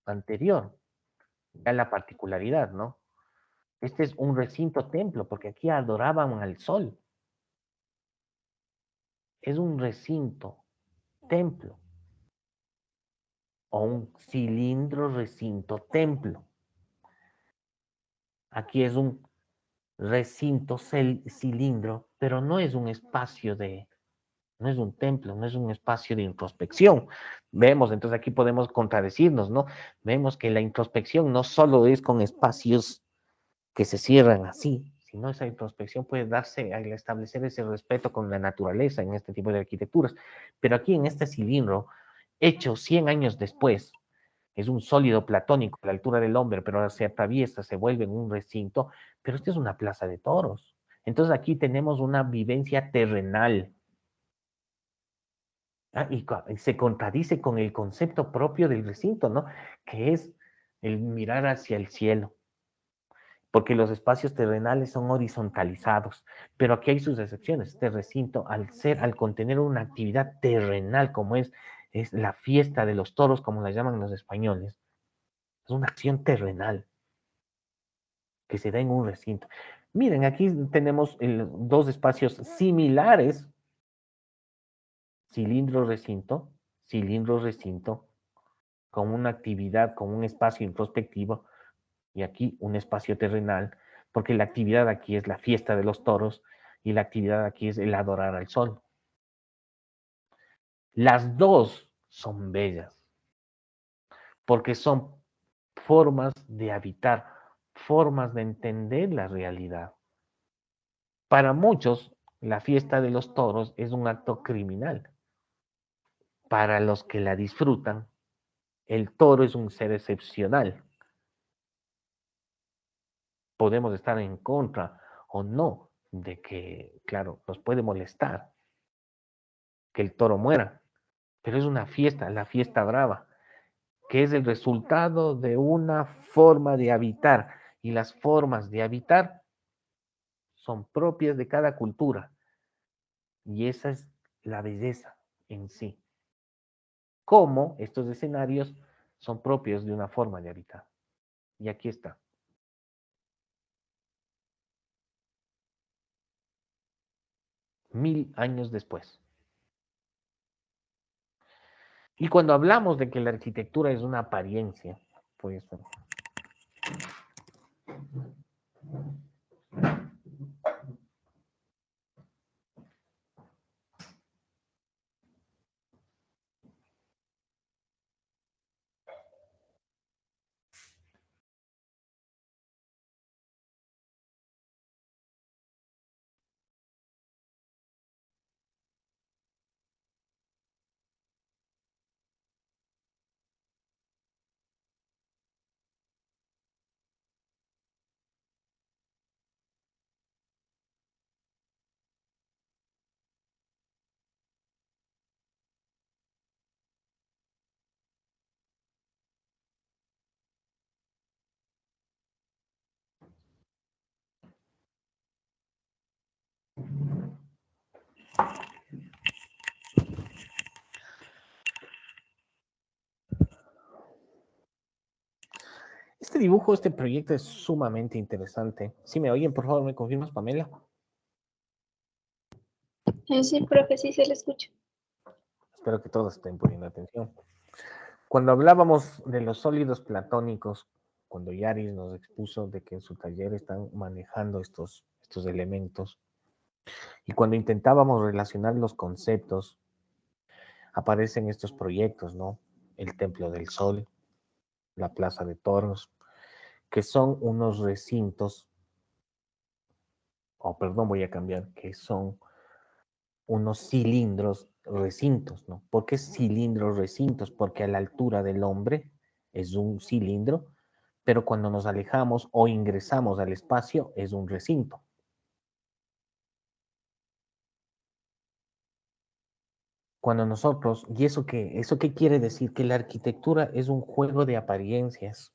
anterior. Ya la particularidad, ¿no? Este es un recinto templo, porque aquí adoraban al sol. Es un recinto templo o un cilindro recinto templo. Aquí es un recinto cilindro, pero no es un espacio no es un templo, no es un espacio de introspección. Vemos, entonces aquí podemos contradecirnos, ¿no? Vemos que la introspección no solo es con espacios que se cierran así, sino esa introspección puede darse al establecer ese respeto con la naturaleza en este tipo de arquitecturas. Pero aquí en este cilindro, hecho 100 años después, es un sólido platónico a la altura del hombre, pero ahora se atraviesa, se vuelve en un recinto, pero esta es una plaza de toros. Entonces aquí tenemos una vivencia terrenal. Y se contradice con el concepto propio del recinto, ¿no? Que es el mirar hacia el cielo, porque los espacios terrenales son horizontalizados, pero aquí hay sus excepciones. Este recinto, al contener una actividad terrenal como es la fiesta de los toros, como la llaman los españoles, es una acción terrenal que se da en un recinto. Miren, aquí tenemos dos espacios similares, cilindro, recinto, con una actividad, con un espacio introspectivo, y aquí un espacio terrenal, porque la actividad aquí es la fiesta de los toros y la actividad aquí es el adorar al sol. Las dos son bellas, porque son formas de habitar, formas de entender la realidad. Para muchos, la fiesta de los toros es un acto criminal. Para los que la disfrutan, el toro es un ser excepcional. Podemos estar en contra o no de que, claro, nos puede molestar que el toro muera, pero es una fiesta, la fiesta brava, que es el resultado de una forma de habitar, y las formas de habitar son propias de cada cultura, y esa es la belleza en sí. Cómo estos escenarios son propios de una forma de habitar. Y aquí está. Mil años después. Y cuando hablamos de que la arquitectura es una apariencia, pues este dibujo, este proyecto es sumamente interesante. Si me oyen, por favor, ¿me confirmas, Pamela? Sí, profe, sí se le escucha. Espero que todos estén poniendo atención. Cuando hablábamos de los sólidos platónicos, cuando Yaris nos expuso de que en su taller están manejando estos elementos, Y cuando intentábamos relacionar los conceptos, aparecen estos proyectos, ¿no? El Templo del Sol, la Plaza de Toros, que son unos recintos, o perdón, voy a cambiar, que son unos cilindros recintos, ¿no? ¿Por qué cilindros recintos? Porque a la altura del hombre es un cilindro, pero cuando nos alejamos o ingresamos al espacio es un recinto. Cuando nosotros, ¿y eso qué quiere decir? Que la arquitectura es un juego de apariencias,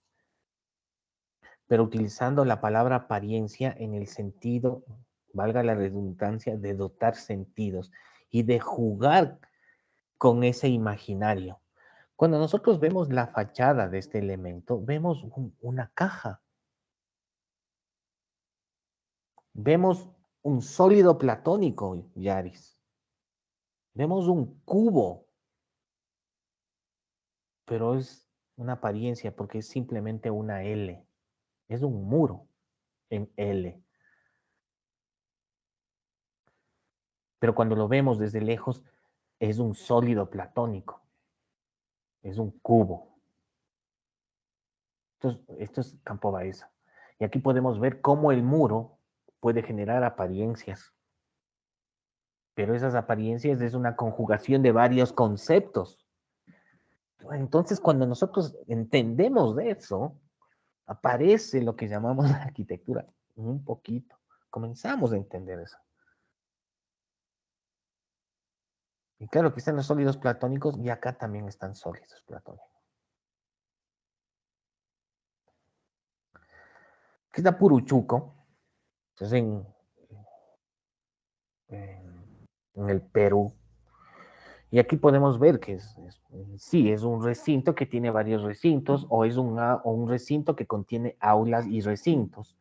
pero utilizando la palabra apariencia en el sentido, valga la redundancia, de dotar sentidos y de jugar con ese imaginario. Cuando nosotros vemos la fachada de este elemento, vemos una caja, vemos un sólido platónico, Yaris, vemos un cubo, pero es una apariencia porque es simplemente una L, es un muro en L. Pero cuando lo vemos desde lejos, es un sólido platónico, es un cubo. Esto es Campo Baeza. Y aquí podemos ver cómo el muro puede generar apariencias. Pero esas apariencias es una conjugación de varios conceptos. Entonces, cuando nosotros entendemos de eso, aparece lo que llamamos la arquitectura. Un poquito. Comenzamos a entender eso. Y claro que están los sólidos platónicos y acá también están sólidos platónicos. Aquí está Puruchuco. Es en el Perú. Y aquí podemos ver que sí, es un recinto que tiene varios recintos o es un recinto que contiene aulas y recintos.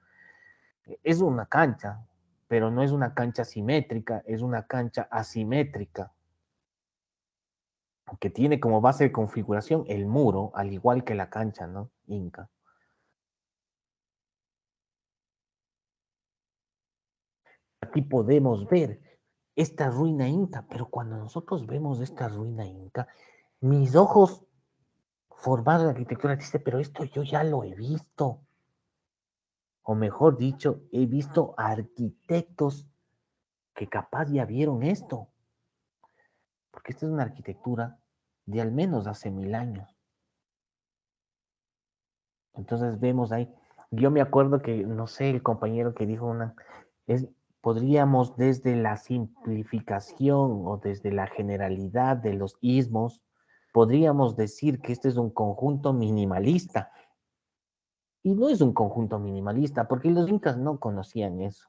Es una cancha, pero no es una cancha simétrica, es una cancha asimétrica, que tiene como base de configuración el muro, al igual que la cancha, ¿no? Inca. Aquí podemos ver esta ruina inca, pero cuando nosotros vemos esta ruina inca, mis ojos formados de arquitectura dicen, pero esto yo ya lo he visto. O mejor dicho, he visto arquitectos que capaz ya vieron esto. Porque esta es una arquitectura de al menos hace 1000 años. Entonces vemos ahí, yo me acuerdo que, no sé, el compañero que dijo podríamos desde la simplificación o desde la generalidad de los ismos, podríamos decir que este es un conjunto minimalista. Y no es un conjunto minimalista, porque los incas no conocían eso.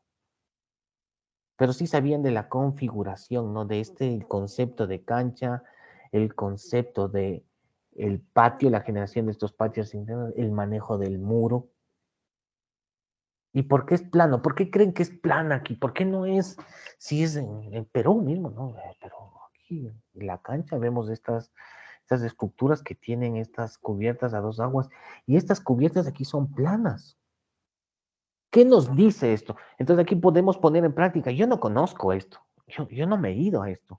Pero sí sabían de la configuración, ¿no? De el concepto de cancha, el concepto de el patio, la generación de estos patios internos, el manejo del muro. ¿Y por qué es plano? ¿Por qué creen que es plana aquí? ¿Por qué no es, si es en Perú mismo, ¿no? Pero aquí en la cancha vemos estas estructuras que tienen estas cubiertas a dos aguas, y estas cubiertas aquí son planas. ¿Qué nos dice esto? Entonces aquí podemos poner en práctica, yo no conozco esto, yo no me he ido a esto,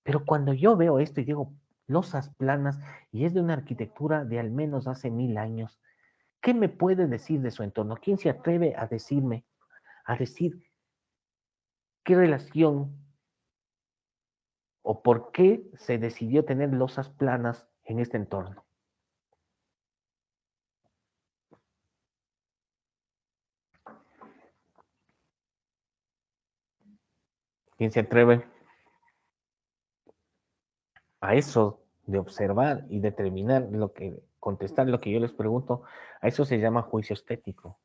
pero cuando yo veo esto y digo, losas planas, y es de una arquitectura de al menos hace 1000 años, ¿qué me puede decir de su entorno? ¿Quién se atreve a decirme, a decir qué relación o por qué se decidió tener losas planas en este entorno? ¿Quién se atreve a eso de observar y determinar contestar lo que yo les pregunto? A eso se llama juicio estético.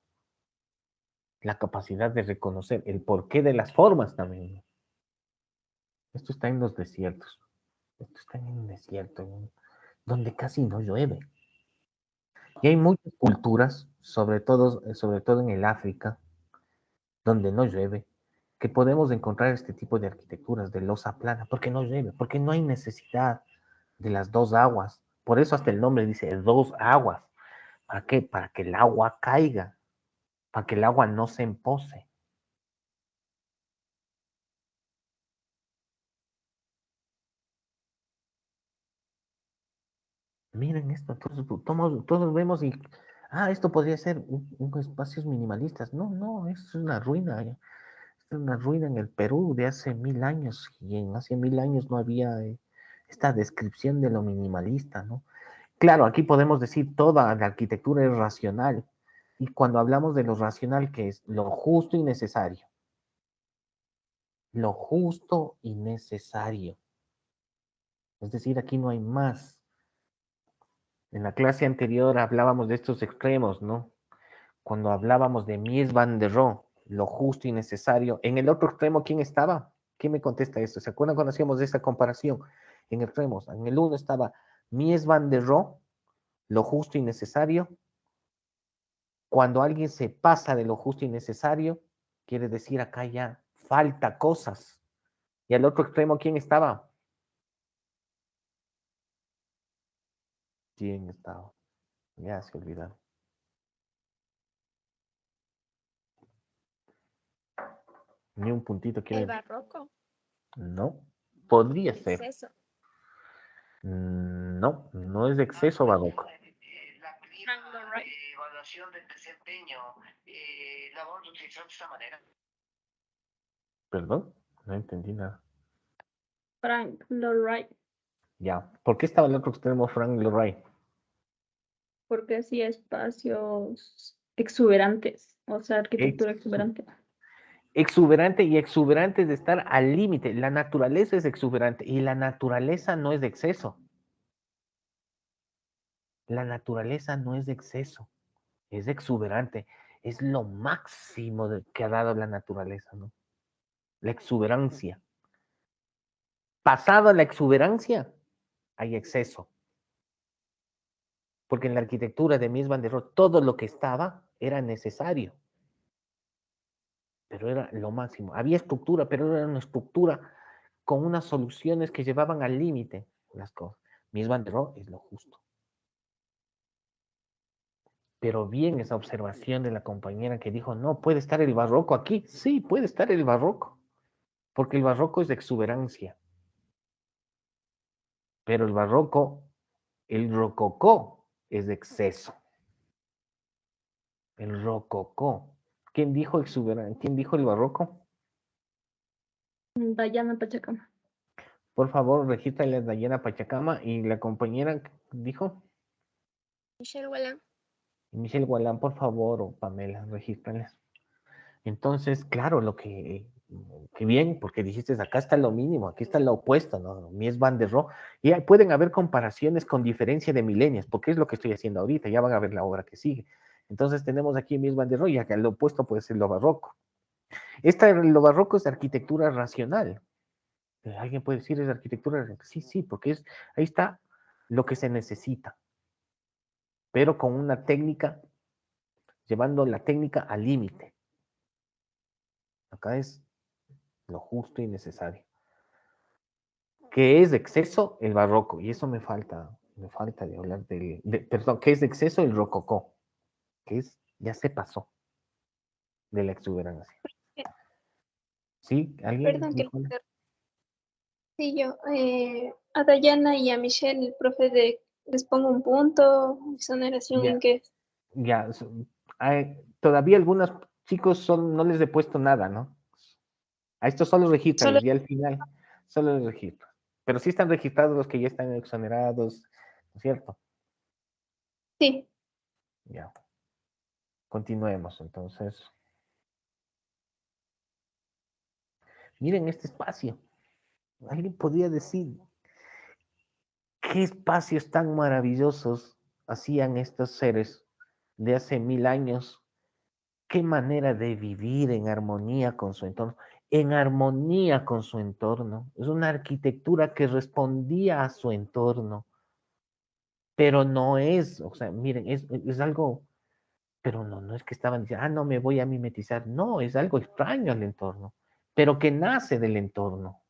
La capacidad de reconocer el porqué de las formas también. Esto está en los desiertos. Esto está en un desierto, donde casi no llueve. Y hay muchas culturas, sobre todo en el África, donde no llueve, que podemos encontrar este tipo de arquitecturas de losa plana, porque no llueve, porque no hay necesidad de las dos aguas. Por eso hasta el nombre dice dos aguas. ¿Para qué? Para que el agua caiga, para que el agua no se empose. Miren esto, entonces todos vemos y, esto podría ser un espacios minimalistas. No, no, es una ruina. Es una ruina en el Perú de hace 1000 años y en hace 1000 años no había esta descripción de lo minimalista, ¿no? Claro, aquí podemos decir toda la arquitectura es racional y cuando hablamos de lo racional, que es lo justo y necesario. Lo justo y necesario. Es decir, aquí no hay más. En la clase anterior hablábamos de estos extremos, ¿no? Cuando hablábamos de Mies van der Rohe, lo justo y necesario. En el otro extremo, ¿quién estaba? ¿Quién me contesta esto? ¿Se acuerdan cuando hacíamos esa comparación? En extremos. En el uno estaba Mies van der Rohe, lo justo y necesario. Cuando alguien se pasa de lo justo y necesario, quiere decir acá ya falta cosas. Y al otro extremo, ¿quién estaba? ¿Quién estaba? Ya se olvidaron. Ni un puntito El quiere. barroco. No, podría ser. Exceso. No, no es de exceso barroco. Frank Lloyd Wright. Evaluación del desempeño, la vamos a utilizar de esta manera. Perdón, no entendí nada. Frank Lloyd Wright. Ya, ¿por qué estaba el otro extremo Frank Lloyd Wright? Porque hacía espacios exuberantes, o sea, arquitectura exuberante. Exuberante y exuberante es de estar al límite. La naturaleza es exuberante y la naturaleza no es de exceso. La naturaleza no es de exceso, es exuberante. Es lo máximo que ha dado la naturaleza, ¿no? La exuberancia. Pasado la exuberancia, hay exceso. Porque en la arquitectura de Mies van der Rohe, todo lo que estaba era necesario. Pero era lo máximo. Había estructura, pero era una estructura con unas soluciones que llevaban al límite las cosas. Mies van der Rohe es lo justo. Pero bien esa observación de la compañera que dijo, no, puede estar el barroco aquí. Sí, puede estar el barroco. Porque el barroco es de exuberancia. Pero el barroco, el rococó, es de exceso. El rococó. ¿Quién dijo exuberante? ¿Quién dijo el barroco? Dayana Pachacama. Por favor, regístrale a Dayana Pachacama y la compañera dijo. Michelle Whelan. Michelle Whelan, por favor, o Pamela, regístrales. Entonces, claro, lo que bien, porque dijiste, acá está lo mínimo, aquí está lo opuesto, ¿no? Mies van der Rohe. Y pueden haber comparaciones con diferencia de milenios, porque es lo que estoy haciendo ahorita, ya van a ver la obra que sigue. Entonces tenemos aquí Mies van der Rohe, y acá lo opuesto puede ser lo barroco. Lo barroco es arquitectura racional. Alguien puede decir es arquitectura racional. Sí, sí, porque ahí está lo que se necesita, pero con una técnica, llevando la técnica al límite. Acá es lo justo y necesario. ¿Qué es de exceso? El barroco. Y eso me falta de hablar perdón, ¿qué es de exceso? El rococó. Que ya se pasó de la exuberancia. ¿Sí? ¿Alguien? Perdón que sí, yo. A Dayana y a Michelle, el profe les pongo un punto, exoneración Ya. en qué. Ya, todavía algunos chicos no les he puesto nada, ¿no? A estos solo regístrales, ya al final solo les registro. Pero sí están registrados los que ya están exonerados, ¿no es cierto? Sí. Ya. Continuemos, entonces. Miren este espacio. Alguien podría decir, ¿qué espacios tan maravillosos hacían estos seres de hace 1000 años? ¿Qué manera de vivir en armonía con su entorno? En armonía con su entorno. Es una arquitectura que respondía a su entorno. Pero no es, o sea, miren, es algo, pero no es que estaban diciendo, no me voy a mimetizar. No, es algo extraño al entorno, pero que nace del entorno.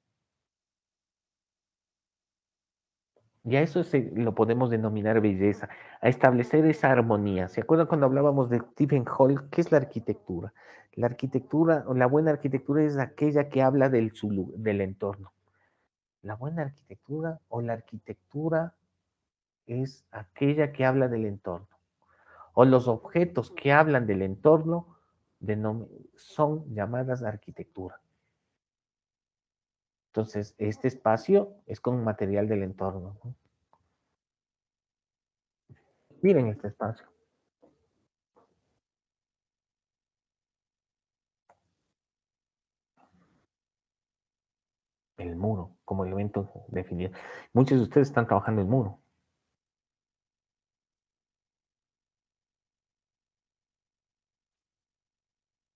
Y a eso lo podemos denominar belleza, a establecer esa armonía. ¿Se acuerdan cuando hablábamos de Stephen Hall? ¿Qué es la arquitectura? La arquitectura, o la buena arquitectura es aquella que habla del entorno. La buena arquitectura o la arquitectura es aquella que habla del entorno, o los objetos que hablan del entorno son llamadas arquitectura. Entonces, este espacio es con material del entorno, ¿no? Miren este espacio. El muro como elemento definido. Muchos de ustedes están trabajando el muro.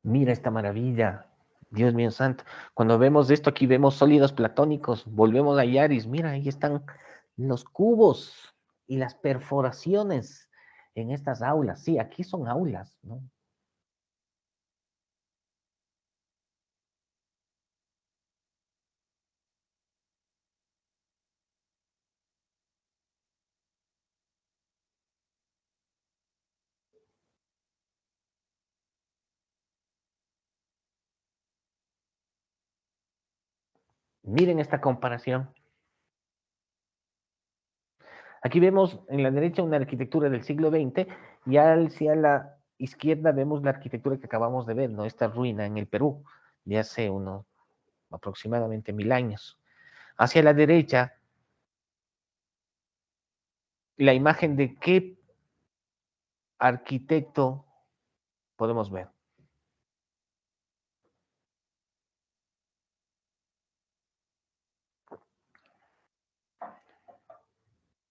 Mira esta maravilla. Dios mío santo. Cuando vemos esto aquí, vemos sólidos platónicos. Volvemos a Yaris. Mira, ahí están los cubos y las perforaciones en estas aulas. Sí, aquí son aulas, ¿no? Miren esta comparación. Aquí vemos en la derecha una arquitectura del siglo XX y hacia la izquierda vemos la arquitectura que acabamos de ver, ¿no? Esta ruina en el Perú de hace unos aproximadamente 1000 años. Hacia la derecha, la imagen de qué arquitecto podemos ver.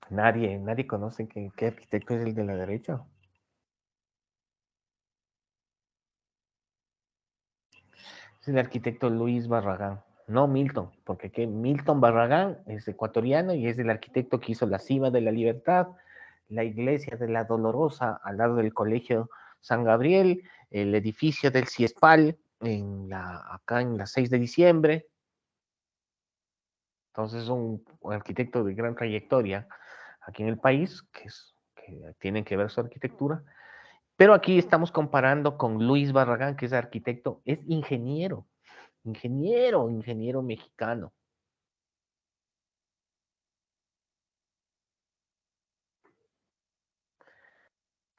Nadie conoce qué arquitecto es el de la derecha. Es el arquitecto Luis Barragán, no Milton, porque Milton Barragán es ecuatoriano y es el arquitecto que hizo la Cima de la Libertad, la iglesia de la Dolorosa al lado del Colegio San Gabriel, el edificio del CIESPAL acá en la 6 de diciembre. Entonces es un arquitecto de gran trayectoria aquí en el país, que tienen que ver su arquitectura. Pero aquí estamos comparando con Luis Barragán, que es arquitecto, es ingeniero mexicano.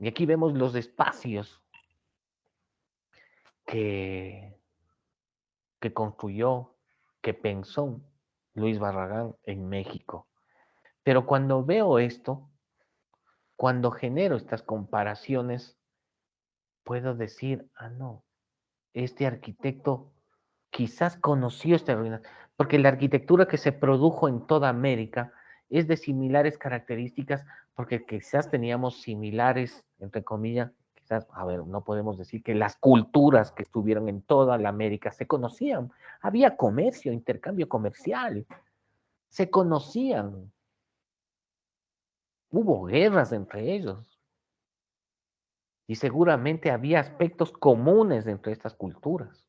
Y aquí vemos los espacios que construyó, que pensó Luis Barragán en México. Pero cuando veo esto, cuando genero estas comparaciones, puedo decir, no, este arquitecto quizás conoció esta ruina, porque la arquitectura que se produjo en toda América es de similares características, porque quizás teníamos similares, entre comillas, quizás, a ver, no podemos decir que las culturas que estuvieron en toda la América se conocían, había comercio, intercambio comercial, se conocían, hubo guerras entre ellos, y seguramente había aspectos comunes entre estas culturas.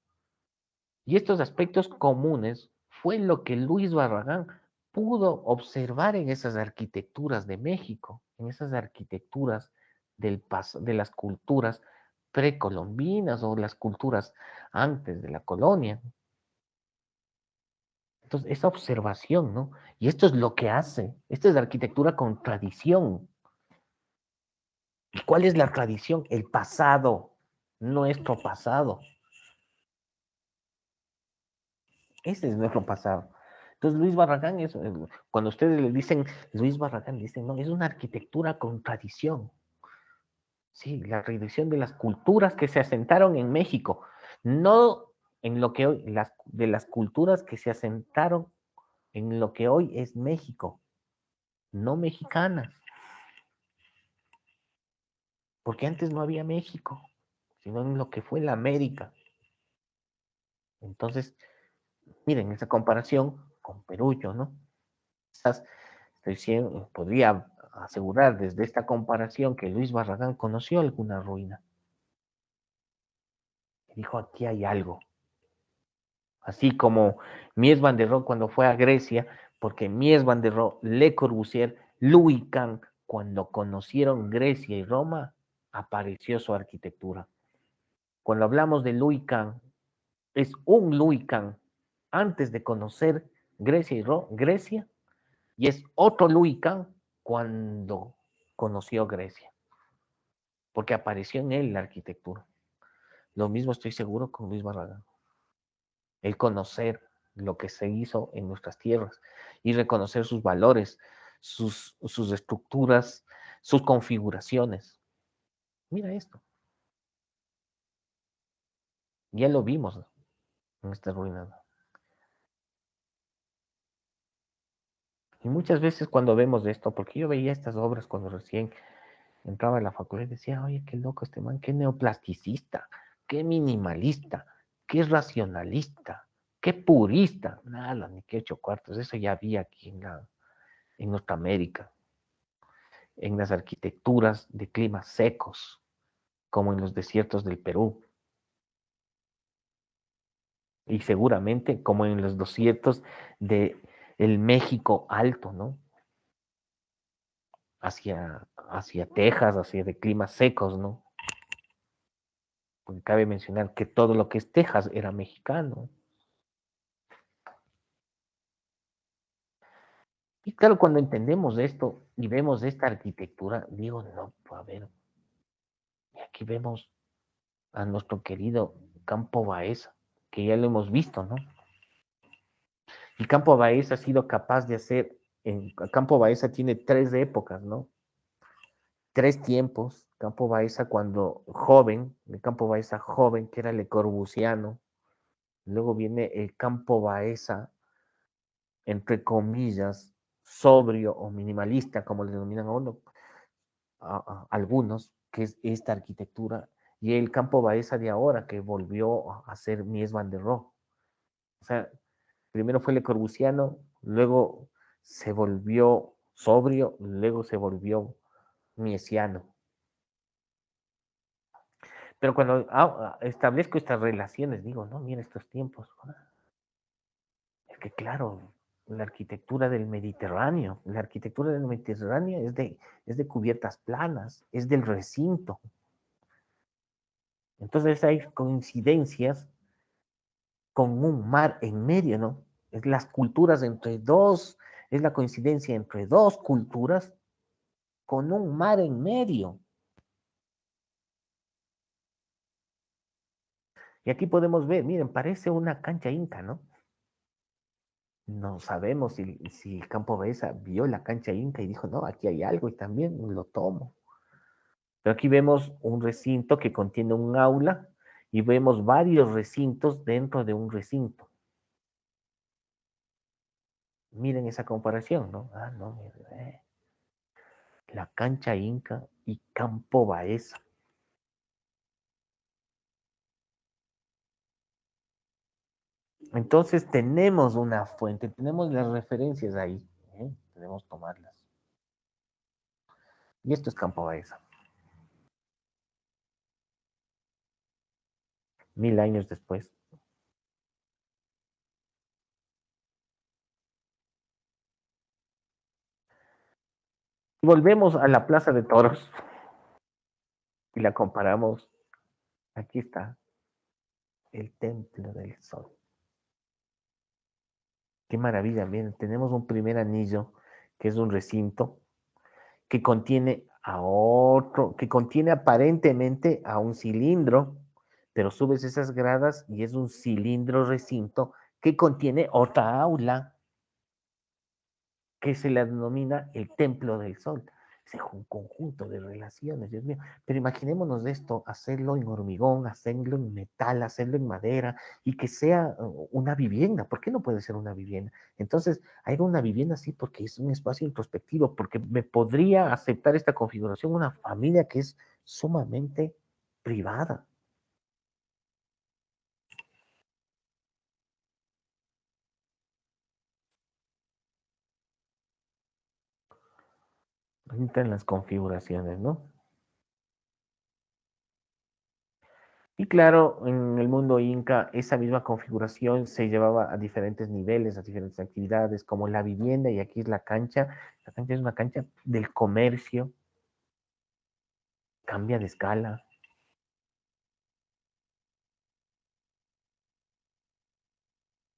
Y estos aspectos comunes fue lo que Luis Barragán pudo observar en esas arquitecturas de México, en esas arquitecturas de las culturas precolombinas o las culturas antes de la colonia. Entonces, esa observación, ¿no? Y esto es lo que hace. Esto es arquitectura con tradición. ¿Y cuál es la tradición? El pasado, nuestro pasado. Ese es nuestro pasado. Entonces, Luis Barragán es, cuando ustedes le dicen Luis Barragán, dicen, no, es una arquitectura con tradición. Sí, la tradición de las culturas que se asentaron en México, no en lo que hoy, de las culturas que se asentaron en lo que hoy es México, no mexicanas. Porque antes no había México, sino en lo que fue la América. Entonces, miren esa comparación con Perú, ¿no? Quizás podría asegurar desde esta comparación que Luis Barragán conoció alguna ruina. Y dijo, aquí hay algo. Así como Mies van der Rohe cuando fue a Grecia, porque Mies van der Rohe, Le Corbusier, Louis Kahn, cuando conocieron Grecia y Roma, apareció su arquitectura. Cuando hablamos de Louis Kahn, es un Louis Kahn antes de conocer Grecia y Grecia, y es otro Louis Kahn cuando conoció Grecia, porque apareció en él la arquitectura. Lo mismo estoy seguro con Luis Barragán. El conocer lo que se hizo en nuestras tierras y reconocer sus valores, sus estructuras, sus configuraciones. Mira esto. Ya lo vimos en estas ruinas. Y muchas veces cuando vemos esto, porque yo veía estas obras cuando recién entraba a la facultad y decía, oye, qué loco este man, qué neoplasticista, qué minimalista, qué racionalista, qué purista. Nada, ni qué ocho cuartos. Eso ya había aquí en Norteamérica, en las arquitecturas de climas secos, como en los desiertos del Perú. Y seguramente como en los desiertos de el México alto, ¿no? Hacia Texas, hacia de climas secos, ¿no? Porque cabe mencionar que todo lo que es Texas era mexicano. Y claro, cuando entendemos esto y vemos esta arquitectura, digo, no, pues a ver, y aquí vemos a nuestro querido Campo Baeza, que ya lo hemos visto, ¿no? Y Campo Baeza ha sido capaz de hacer, Campo Baeza tiene 3 épocas, ¿no? 3 tiempos. Campo Baeza cuando joven, el Campo Baeza joven, que era Le Corbusiano. Luego viene el Campo Baeza, entre comillas, sobrio o minimalista, como le denominan a uno, a algunos, que es esta arquitectura, y el Campo Baeza de ahora, que volvió a ser Mies van der Rohe. O sea, primero fue Le Corbusiano, luego se volvió sobrio, luego se volvió miesiano. Pero cuando establezco estas relaciones, digo, no, mira estos tiempos. Es que claro, la arquitectura del Mediterráneo es de cubiertas planas, es del recinto. Entonces hay coincidencias con un mar en medio, ¿no? Es las culturas entre dos, es la coincidencia entre dos culturas con un mar en medio. Y aquí podemos ver, miren, parece una cancha inca, ¿no? No sabemos si Campo Baeza vio la cancha inca y dijo, no, aquí hay algo y también lo tomo. Pero aquí vemos un recinto que contiene un aula y vemos varios recintos dentro de un recinto. Miren esa comparación, ¿no? Ah, no, miren, la cancha inca y Campo Baeza. Entonces tenemos una fuente, tenemos las referencias ahí, ¿eh? Debemos tomarlas. Y esto es Campo Baeza. 1000 años después. Volvemos a la Plaza de Toros y la comparamos. Aquí está el Templo del Sol. Qué maravilla, miren, tenemos un primer anillo que es un recinto que contiene a otro, que contiene aparentemente a un cilindro, pero subes esas gradas y es un cilindro recinto que contiene otra aula que se la denomina el Templo del Sol. Es un conjunto de relaciones, Dios mío. Pero imaginémonos esto, hacerlo en hormigón, hacerlo en metal, hacerlo en madera y que sea una vivienda. ¿Por qué no puede ser una vivienda? Entonces, hay una vivienda sí porque es un espacio introspectivo, porque me podría aceptar esta configuración una familia que es sumamente privada. Entran las configuraciones, ¿no? Y claro, en el mundo inca, esa misma configuración se llevaba a diferentes niveles, a diferentes actividades, como la vivienda, y aquí es la cancha. La cancha es una cancha del comercio, cambia de escala.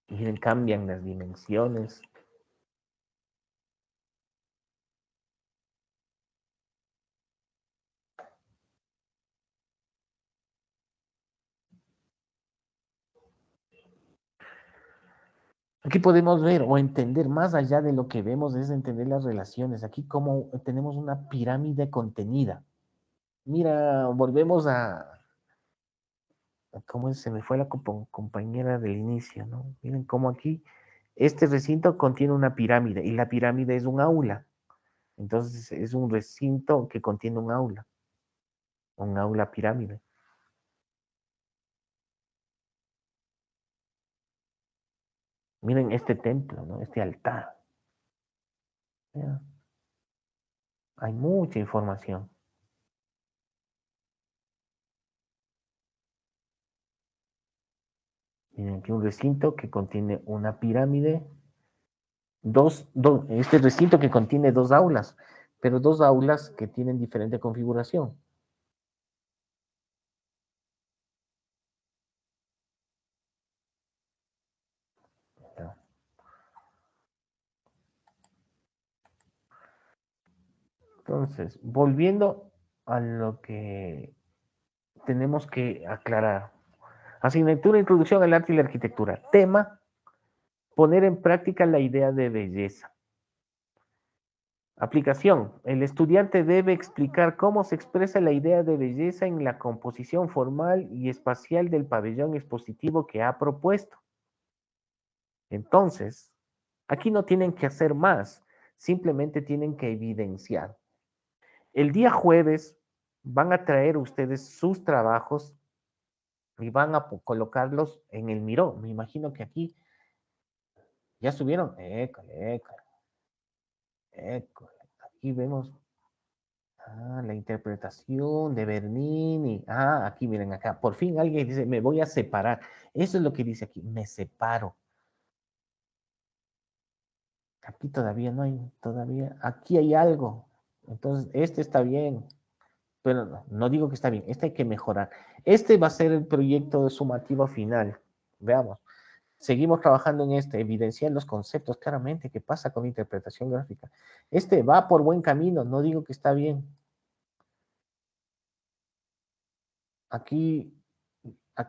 Miren, cambian las dimensiones. Aquí podemos ver o entender más allá de lo que vemos, es entender las relaciones. Aquí como tenemos una pirámide contenida. Mira, volvemos cómo se me fue la compañera del inicio, ¿no? Miren cómo aquí este recinto contiene una pirámide y la pirámide es un aula. Entonces es un recinto que contiene un aula pirámide. Miren este templo, ¿no? Este altar. ¿Ya? Hay mucha información. Miren aquí un recinto que contiene una pirámide, este recinto que contiene dos aulas, pero dos aulas que tienen diferente configuración. ¿Ya? Entonces, volviendo a lo que tenemos que aclarar. Asignatura Introducción al Arte y la Arquitectura. Tema, poner en práctica la idea de belleza. Aplicación. El estudiante debe explicar cómo se expresa la idea de belleza en la composición formal y espacial del pabellón expositivo que ha propuesto. Entonces, aquí no tienen que hacer más, simplemente tienen que evidenciar. El día jueves van a traer ustedes sus trabajos y van a colocarlos en el miró. Me imagino que aquí ya subieron. École. Aquí vemos la interpretación de Bernini. Aquí miren acá. Por fin alguien dice, me voy a separar. Eso es lo que dice aquí, me separo. Aquí todavía no hay, aquí hay algo. Entonces, este está bien. Pero no digo que está bien, este hay que mejorar. Este va a ser el proyecto sumativo final. Veamos. Seguimos trabajando en evidenciar los conceptos claramente. ¿Qué pasa con la interpretación gráfica? Este va por buen camino, no digo que está bien. Aquí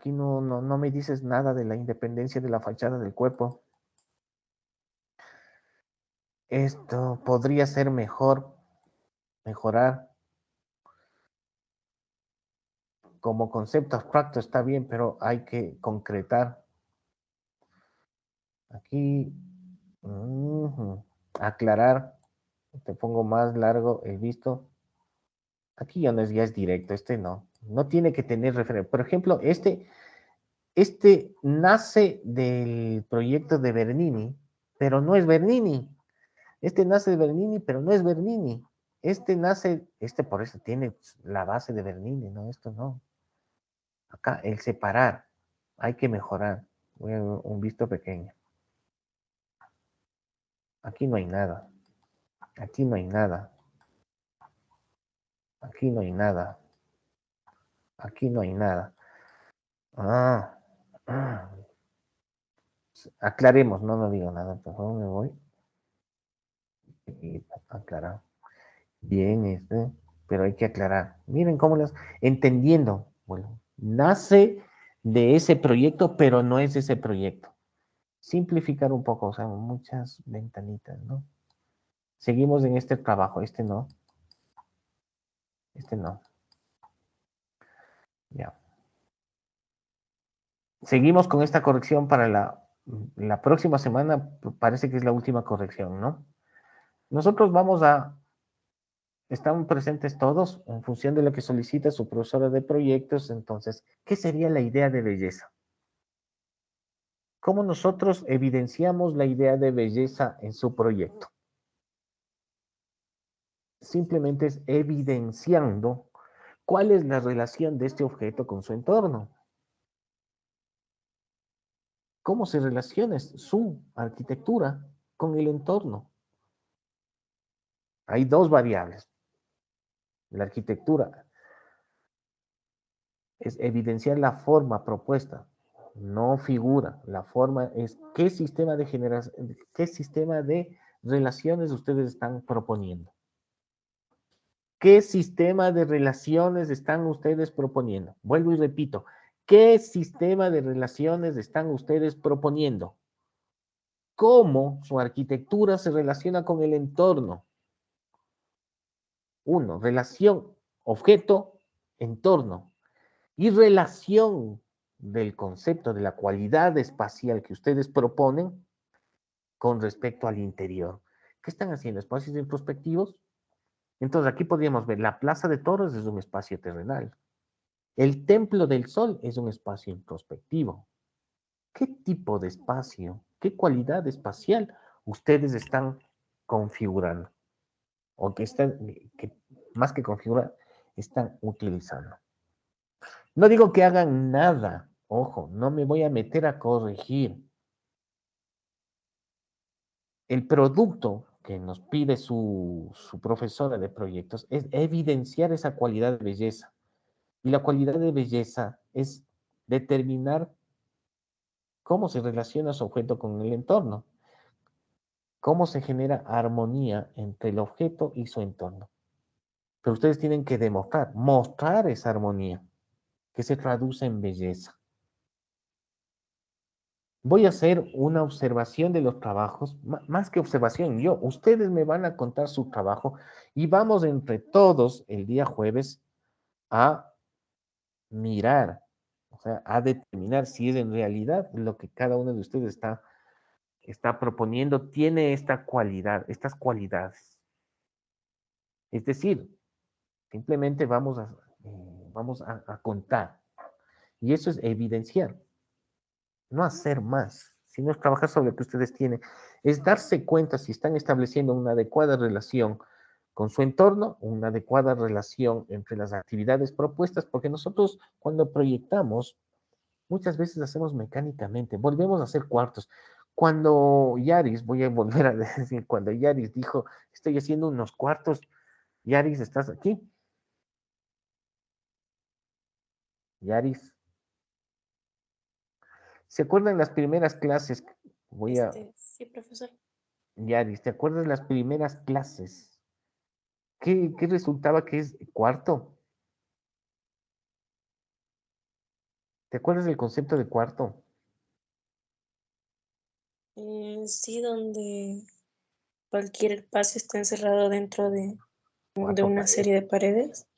no me dices nada de la independencia de la fachada del cuerpo. Esto podría ser mejorar. Como concepto abstracto está bien, pero hay que concretar. Aquí, aclarar. Te pongo más largo el visto. Aquí ya es directo, este no. No tiene que tener referencia. Por ejemplo, este nace del proyecto de Bernini, pero no es Bernini. Este nace de Bernini, pero no es Bernini. Por eso tiene la base de Bernini, ¿no? Esto no. Acá, el separar. Hay que mejorar. Voy a un visto pequeño. Aquí no hay nada. Aquí no hay nada. Aquí no hay nada. Aquí no hay nada. Aclaremos, no digo nada, por favor, me voy. Y aclarar. Bien, pero hay que aclarar. Miren cómo entendiendo, bueno, nace de ese proyecto, pero no es ese proyecto. Simplificar un poco, o sea, muchas ventanitas, ¿no? Seguimos en este trabajo, este no. Este no. Ya. Seguimos con esta corrección para la próxima semana, parece que es la última corrección, ¿no? Nosotros están presentes todos en función de lo que solicita su profesora de proyectos. Entonces, ¿qué sería la idea de belleza? ¿Cómo nosotros evidenciamos la idea de belleza en su proyecto? Simplemente es evidenciando cuál es la relación de este objeto con su entorno. ¿Cómo se relaciona su arquitectura con el entorno? Hay dos variables. La arquitectura es evidenciar la forma propuesta, no figura. La forma es qué sistema de relaciones ustedes están proponiendo. ¿Qué sistema de relaciones están ustedes proponiendo? Vuelvo y repito, ¿qué sistema de relaciones están ustedes proponiendo? cómo su arquitectura se relaciona con el entorno. Uno, relación objeto-entorno. Y relación del concepto de la cualidad espacial que ustedes proponen con respecto al interior. ¿Qué están haciendo? ¿Espacios introspectivos? Entonces aquí podríamos ver, la Plaza de Toros es un espacio terrenal. El Templo del Sol es un espacio introspectivo. ¿Qué tipo de espacio, qué cualidad espacial ustedes están configurando? O que están, que más que configurar, están utilizando. No digo que hagan nada, ojo, no me voy a meter a corregir. El producto que nos pide su profesora de proyectos es evidenciar esa cualidad de belleza. Y la cualidad de belleza es determinar cómo se relaciona su objeto con el entorno, cómo se genera armonía entre el objeto y su entorno. Pero ustedes tienen que mostrar esa armonía, que se traduce en belleza. Voy a hacer una observación de los trabajos, más que observación, ustedes me van a contar su trabajo y vamos entre todos el día jueves a mirar, o sea, a determinar si es en realidad lo que cada uno de ustedes está proponiendo, tiene esta cualidad, estas cualidades. Es decir, simplemente vamos a contar. Y eso es evidenciar, no hacer más, sino es trabajar sobre lo que ustedes tienen. Es darse cuenta si están estableciendo una adecuada relación con su entorno, una adecuada relación entre las actividades propuestas, porque nosotros cuando proyectamos, muchas veces hacemos mecánicamente, volvemos a hacer cuartos. Cuando Yaris, voy a volver a decir, cuando Yaris dijo, estoy haciendo unos cuartos, Yaris, ¿estás aquí? Yaris. ¿Se acuerdan las primeras clases? Sí, profesor. Yaris, ¿te acuerdas las primeras clases? ¿Qué resultaba que es cuarto? ¿Te acuerdas del concepto de cuarto? Sí, donde cualquier espacio está encerrado dentro de Cuatro una paredes. serie de paredes.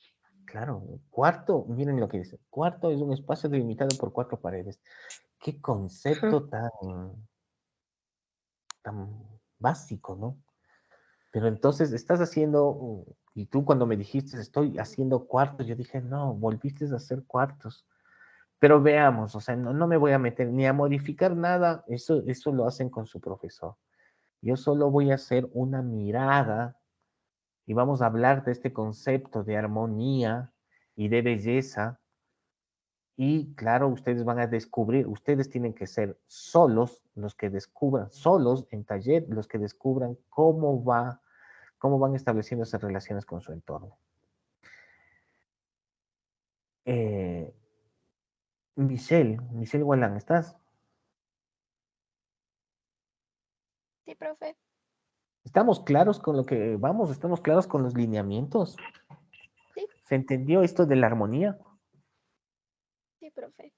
Claro, cuarto, miren lo que dice. Cuarto es un espacio delimitado por 4 paredes. Qué concepto tan básico, ¿no? Pero entonces estás haciendo, y tú cuando me dijiste estoy haciendo cuartos, yo dije, no, volviste a hacer cuartos. Pero veamos, o sea, no me voy a meter ni a modificar nada, eso lo hacen con su profesor. Yo solo voy a hacer una mirada y vamos a hablar de este concepto de armonía y de belleza. Y claro, ustedes van a descubrir, ustedes tienen que ser solos los que descubran, solos en taller, los que descubran cómo van estableciendo esas relaciones con su entorno. Michelle Gualán, ¿estás? Sí, profe. ¿Estamos claros con lo que vamos? ¿Estamos claros con los lineamientos? Sí. ¿Se entendió esto de la armonía? Sí, profe.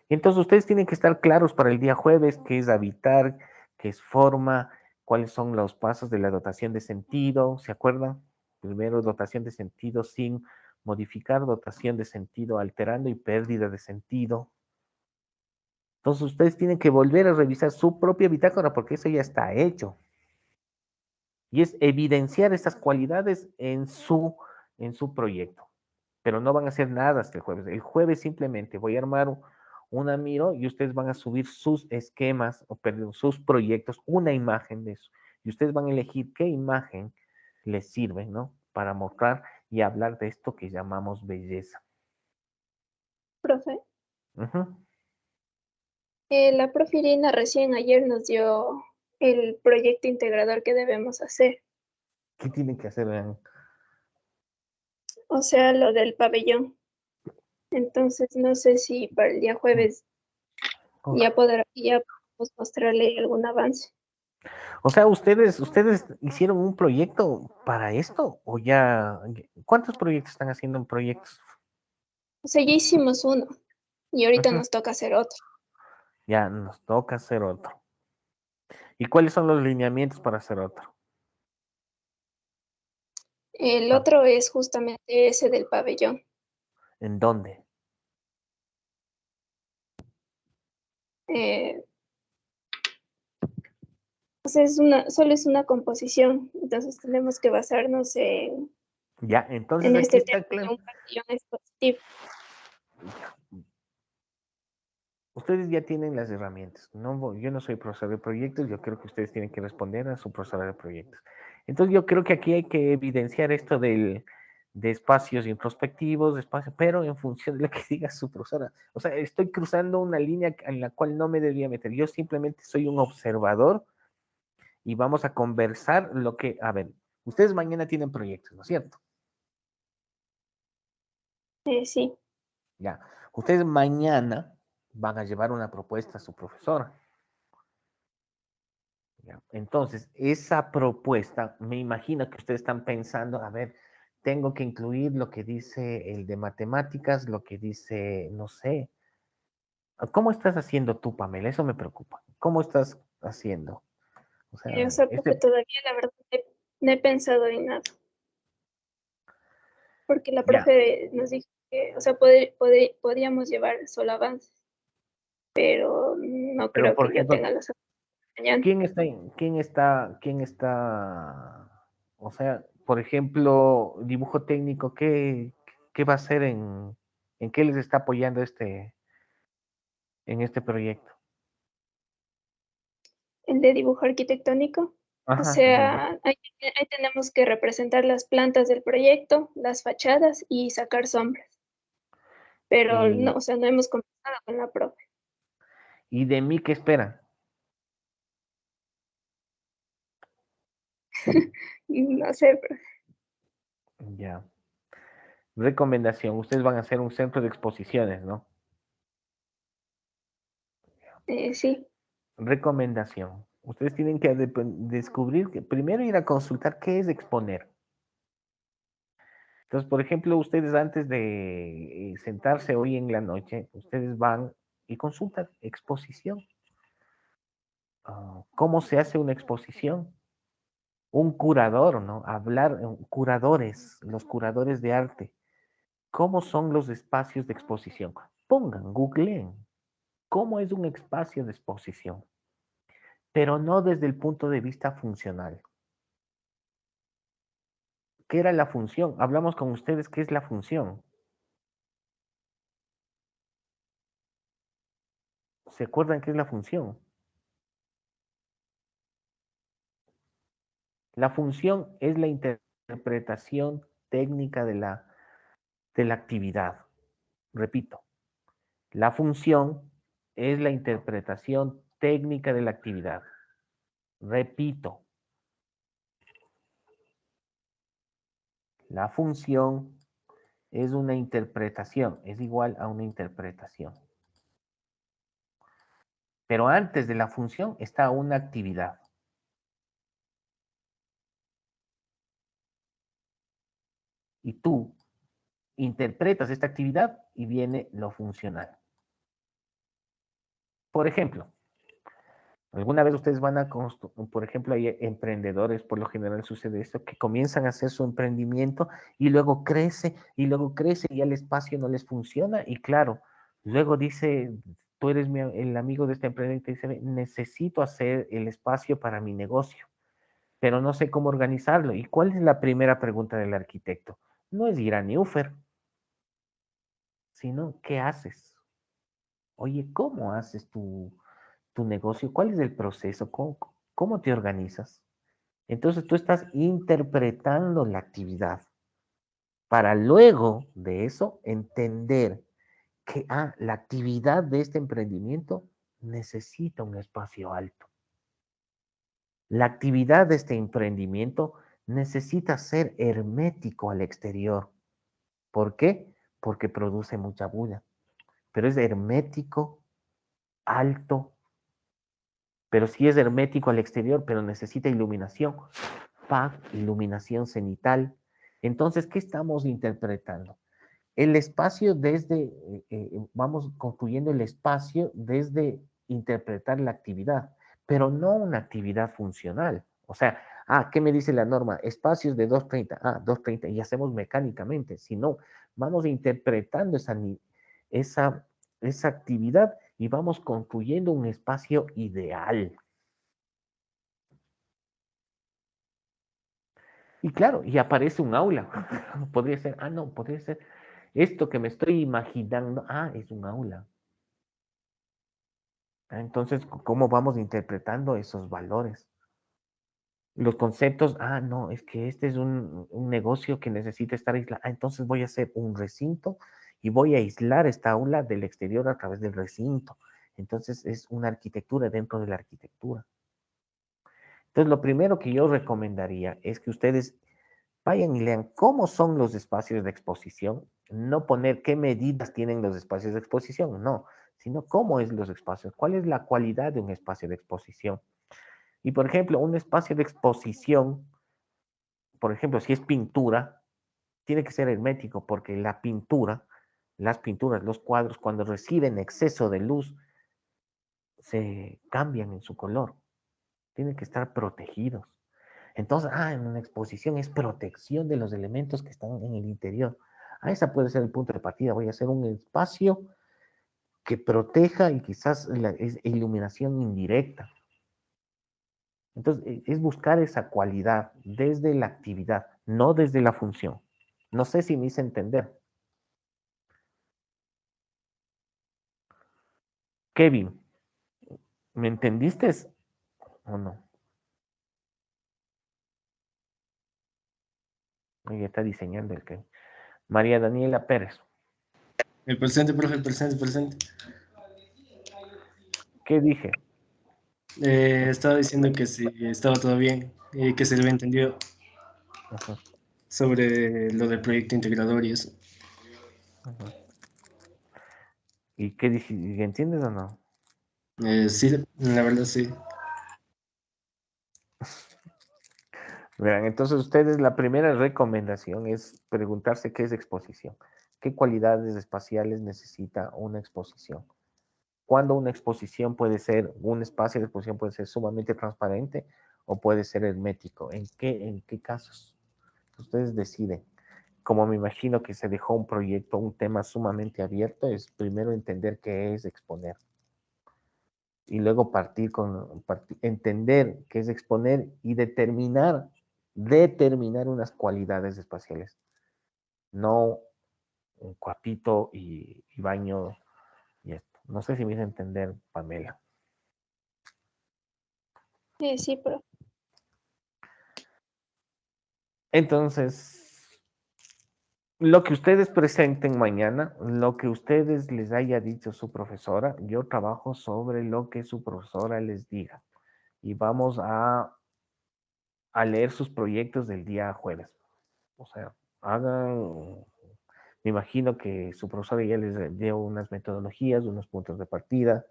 Entonces ustedes tienen que estar claros para el día jueves, qué es habitar, qué es forma, cuáles son los pasos de la dotación de sentido, ¿se acuerdan? Primero, dotación de sentido sin modificar, dotación de sentido alterando y pérdida de sentido. Entonces ustedes tienen que volver a revisar su propia bitácora porque eso ya está hecho. Y es evidenciar estas cualidades en su proyecto. Pero no van a hacer nada hasta el jueves. El jueves simplemente voy a armar una miro y ustedes van a subir sus esquemas, o perdón, sus proyectos, una imagen de eso. Y ustedes van a elegir qué imagen les sirve, ¿no? Para mostrar y hablar de esto que llamamos belleza. Profe, Ujú. la profe Irina recién ayer nos dio el proyecto integrador que debemos hacer, ¿Qué tienen que hacer? Vean? o sea, lo del pabellón. Entonces, no sé si para el día jueves Oh. ya podemos mostrarle algún avance. O sea, ¿ustedes hicieron un proyecto para esto? ¿O ya? ¿Cuántos proyectos están haciendo en proyectos? O sea, ya hicimos uno y ahorita Ujú. nos toca hacer otro. Ya nos toca hacer otro. ¿Y cuáles son los lineamientos para hacer otro? El otro es justamente ese del pabellón. ¿En dónde? O sea, solo es una composición, entonces tenemos que basarnos en Ya, entonces aquí este está tema de claro. un pabellón expositivo. Ustedes ya tienen las herramientas. Yo no soy profesor de proyectos, yo creo que ustedes tienen que responder a su profesora de proyectos. Entonces yo creo que aquí hay que evidenciar esto de espacios introspectivos, de espacios, pero en función de lo que diga su profesora. O sea, estoy cruzando una línea en la cual no me debería meter. Yo simplemente soy un observador y vamos a conversar lo que, a ver, ustedes mañana tienen proyectos, ¿no es cierto? Sí. Ya, ustedes mañana van a llevar una propuesta a su profesora. Ya, entonces, esa propuesta, me imagino que ustedes están pensando, a ver, tengo que incluir lo que dice el de matemáticas, lo que dice, no sé. ¿Cómo estás haciendo tú, Pamela? Eso me preocupa. ¿Cómo estás haciendo? O sea, O sea, profe, todavía la verdad no he pensado en nada. Porque la ya, profe nos dijo que, o sea, podíamos llevar solo avances, pero no pero creo por que yo ejemplo, tenga los mañana. o sea, por ejemplo, dibujo técnico, qué va a hacer en qué les está apoyando en este proyecto? El de dibujo arquitectónico. O Ajá, sea, ahí tenemos que representar las plantas del proyecto, las fachadas y sacar sombras. Pero no, y, o sea, no hemos conversado con la profe. ¿Y de mí qué esperan? No sé, profe. Ya. Recomendación, ustedes van a hacer un centro de exposiciones, ¿no? Sí. Recomendación. Ustedes tienen que descubrir, primero ir a consultar qué es exponer. Entonces, por ejemplo, ustedes antes de sentarse hoy en la noche, ustedes van y consultan exposición. ¿Cómo se hace una exposición? Un curador, ¿no? Hablar, curadores, los curadores de arte. ¿Cómo son los espacios de exposición? Pongan, googleen. ¿Cómo es un espacio de exposición? Pero no desde el punto de vista funcional. ¿Qué era la función? Hablamos con ustedes, ¿qué es la función? ¿Se acuerdan qué es la función? La función es la interpretación técnica de la actividad. Repito, la función es la interpretación técnica de la actividad. Repito, la función es una interpretación, es igual a una interpretación. Pero antes de la función está una actividad. Y tú interpretas esta actividad y viene lo funcional. Por ejemplo, alguna vez ustedes van a, por ejemplo, hay emprendedores, por lo general sucede esto, que comienzan a hacer su emprendimiento y luego crece y el espacio no les funciona y claro, luego dice, tú eres el amigo de este emprendedor y te dice, necesito hacer el espacio para mi negocio, pero no sé cómo organizarlo. ¿Y cuál es la primera pregunta del arquitecto? No es ir a Newfer, sino ¿qué haces? Oye, ¿cómo haces tu negocio? ¿Cuál es el proceso? ¿Cómo te organizas? Entonces tú estás interpretando la actividad para luego de eso entender que la actividad de este emprendimiento necesita un espacio alto. La actividad de este emprendimiento necesita ser hermético al exterior. ¿Por qué? Porque produce mucha bulla, pero es hermético, alto, pero sí es hermético al exterior, pero necesita iluminación, iluminación cenital. Entonces, ¿qué estamos interpretando? El espacio vamos construyendo el espacio desde interpretar la actividad, pero no una actividad funcional. O sea, ¿qué me dice la norma? Espacios de 230, 230, y hacemos mecánicamente, sino vamos interpretando esa, esa actividad y vamos construyendo un espacio ideal. Y claro, y aparece un aula. Podría ser, no, podría ser esto que me estoy imaginando, es un aula. Entonces, ¿cómo vamos interpretando esos valores? Los conceptos, no, es que este es un negocio que necesita estar aislado. Entonces voy a hacer un recinto y voy a aislar esta aula del exterior a través del recinto. Entonces es una arquitectura dentro de la arquitectura. Entonces lo primero que yo recomendaría es que ustedes vayan y lean cómo son los espacios de exposición, no poner qué medidas tienen los espacios de exposición, no, sino cómo es los espacios, cuál es la cualidad de un espacio de exposición. Y por ejemplo, un espacio de exposición, por ejemplo, si es pintura, tiene que ser hermético porque la pintura, las pinturas, los cuadros, cuando reciben exceso de luz, se cambian en su color. Tienen que estar protegidos. Entonces, en una exposición es protección de los elementos que están en el interior. Esa puede ser el punto de partida. Voy a hacer un espacio que proteja y quizás es iluminación indirecta. Entonces, es buscar esa cualidad desde la actividad, no desde la función. No sé si me hice entender. Kevin, ¿me entendiste o no? Ahí está diseñando el Kevin. María Daniela Pérez. El presente, profe, el presente. ¿Qué dije? Estaba diciendo que si estaba todo bien y que se le había entendido sobre lo del proyecto integrador y eso. ¿Y qué dije? ¿Entiendes o no? Sí, la verdad sí. Verán, entonces ustedes la primera recomendación es preguntarse qué es exposición, qué cualidades espaciales necesita una exposición. Cuando una exposición puede ser, un espacio de exposición puede ser sumamente transparente o puede ser hermético. ¿En qué casos? Ustedes deciden. Como me imagino que se dejó un proyecto, un tema sumamente abierto, es primero entender qué es exponer. Y luego entender qué es exponer y determinar unas cualidades espaciales. No un cuartito y baño y esto. No sé si me hice entender, Pamela. Sí, pero Entonces, lo que ustedes presenten mañana, lo que ustedes les haya dicho su profesora, yo trabajo sobre lo que su profesora les diga. Y vamos a leer sus proyectos del día jueves. O sea, me imagino que su profesora ya les dio unas metodologías, unos puntos de partida.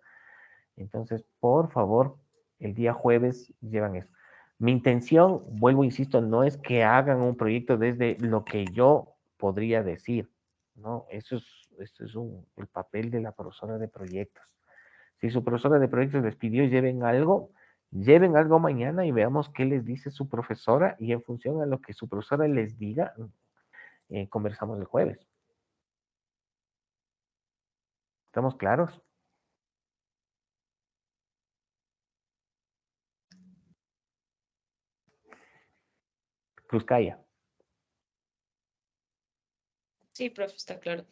Entonces, por favor, el día jueves llevan eso. Mi intención, vuelvo, insisto, no es que hagan un proyecto desde lo que yo podría decir, ¿no? Eso es el papel de la profesora de proyectos. Si su profesora de proyectos les pidió lleven algo mañana y veamos qué les dice su profesora y en función a lo que su profesora les diga, conversamos el jueves. ¿Estamos claros? Cruzcaya. Sí, profe, está claro.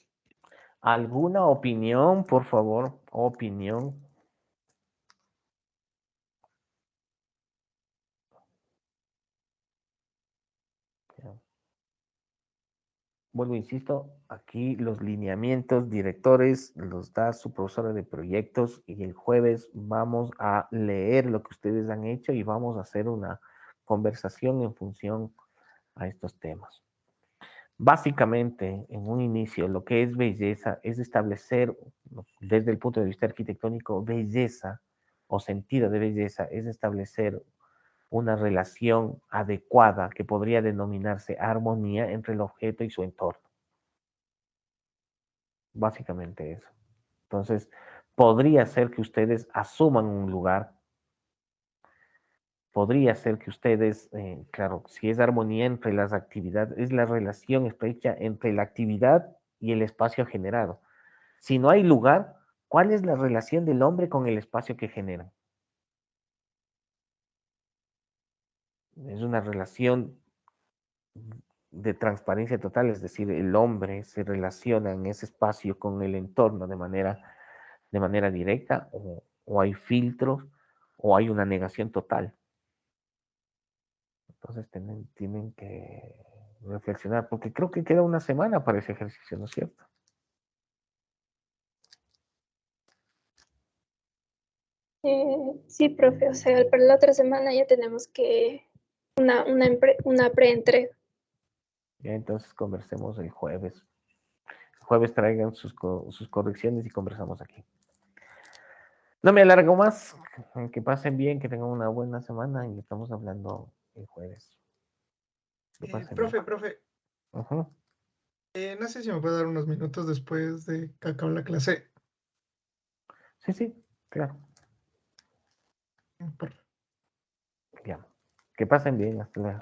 ¿Alguna opinión, por favor? Opinión. Vuelvo, insisto, aquí los lineamientos directores los da su profesora de proyectos y el jueves vamos a leer lo que ustedes han hecho y vamos a hacer una conversación en función a estos temas. Básicamente, en un inicio, lo que es belleza es establecer, desde el punto de vista arquitectónico, belleza o sentido de belleza es establecer una relación adecuada que podría denominarse armonía entre el objeto y su entorno. Básicamente eso. Entonces, podría ser que ustedes asuman un lugar podría ser que ustedes, claro, si es armonía entre las actividades, es la relación estrecha entre la actividad y el espacio generado. Si no hay lugar, ¿cuál es la relación del hombre con el espacio que genera? Es una relación de transparencia total, es decir, el hombre se relaciona en ese espacio con el entorno de manera directa, o hay filtros, o hay una negación total. Entonces tienen que reflexionar, porque creo que queda una semana para ese ejercicio, ¿no es cierto? Sí, profe, o sea, para la otra semana ya tenemos que una pre-entrega. Ya entonces conversemos el jueves. El jueves traigan sus correcciones y conversamos aquí. No me alargo más. Que pasen bien, que tengan una buena semana y estamos hablando el jueves. Que pasen bien. Profe, Ujú. no sé si me puede dar unos minutos después de que acabe la clase. Sí, claro. Por- Ya. Que pasen bien, hasta luego.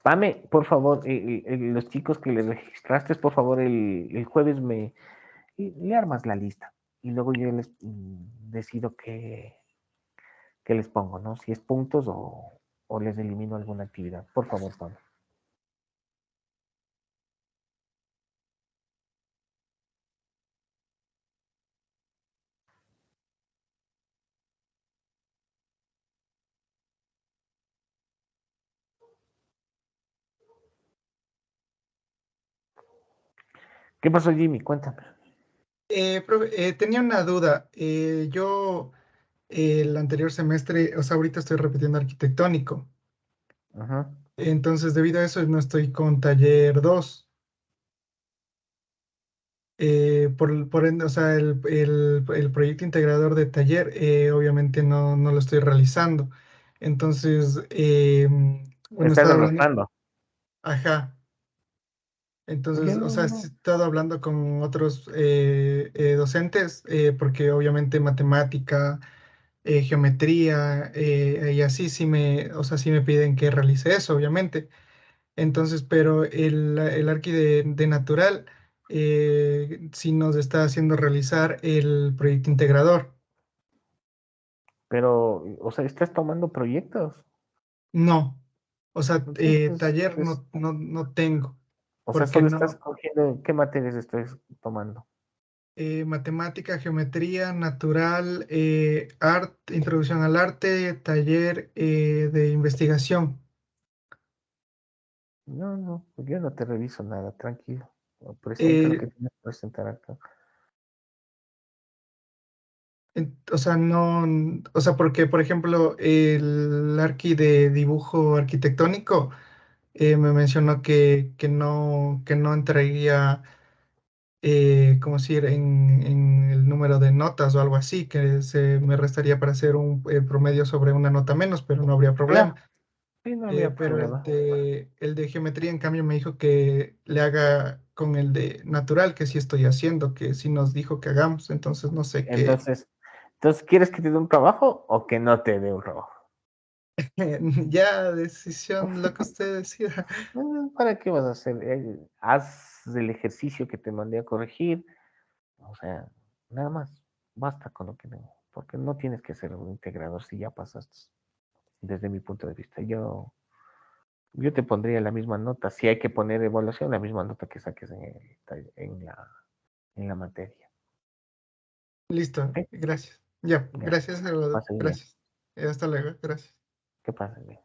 Pame, por favor, los chicos que le registraste, por favor, el jueves le armas la lista y luego yo les decido qué les pongo, ¿no? Si es puntos o les elimino alguna actividad. Por favor, Pame. ¿Qué pasó, Jimmy? Cuéntame. Profe, tenía una duda. Yo el anterior semestre, o sea, ahorita estoy repitiendo arquitectónico. Ajá. Entonces, debido a eso, no estoy con taller 2. Por ende, o sea, el proyecto integrador de taller, obviamente no lo estoy realizando. Entonces, bueno, he Estás estado hablando, arrastrando. ajá. Entonces, o sea, he Yo, estado hablando con otros docentes, porque obviamente matemática, geometría, y así o sea, sí me piden que realice eso, obviamente. Entonces, pero el Arqui de Natural sí nos está haciendo realizar el proyecto integrador. pero, o sea, estás tomando proyectos. No, o sea, Entonces, taller no tengo, o sea, porque solo estás no, cogiendo, ¿qué materias estás tomando? matemática, geometría, natural, introducción al arte, taller de investigación. No, yo no te reviso nada, tranquilo. Presenta lo Eh, que tienes que presentar acá. O sea, no, o sea, porque, por ejemplo, el arqui de dibujo arquitectónico me mencionó que no entraría, ¿cómo decir?, en el número de notas o algo así, que se me restaría para hacer un promedio sobre una nota menos, pero no habría Claro, problema. sí, no había Pero el problema. de geometría, en cambio, me dijo que le haga con el de natural, que sí estoy haciendo, que sí nos dijo que hagamos, entonces no sé qué. Entonces, ¿quieres que te dé un trabajo o que no te dé un trabajo? Ya, decisión, lo que usted decida. ¿Para qué vas a hacer? Haz el ejercicio que te mandé a corregir. O sea, nada más. Basta con lo que tengo. Porque no tienes que ser un integrador si ya pasaste. Desde mi punto de vista. Yo te pondría la misma nota. Si hay que poner evaluación, la misma nota que saques en la materia. Listo, ¿Ok? gracias. Ya, Ya, gracias, Salvador, pasen bien. gracias. Hasta luego, gracias. Que pasen bien.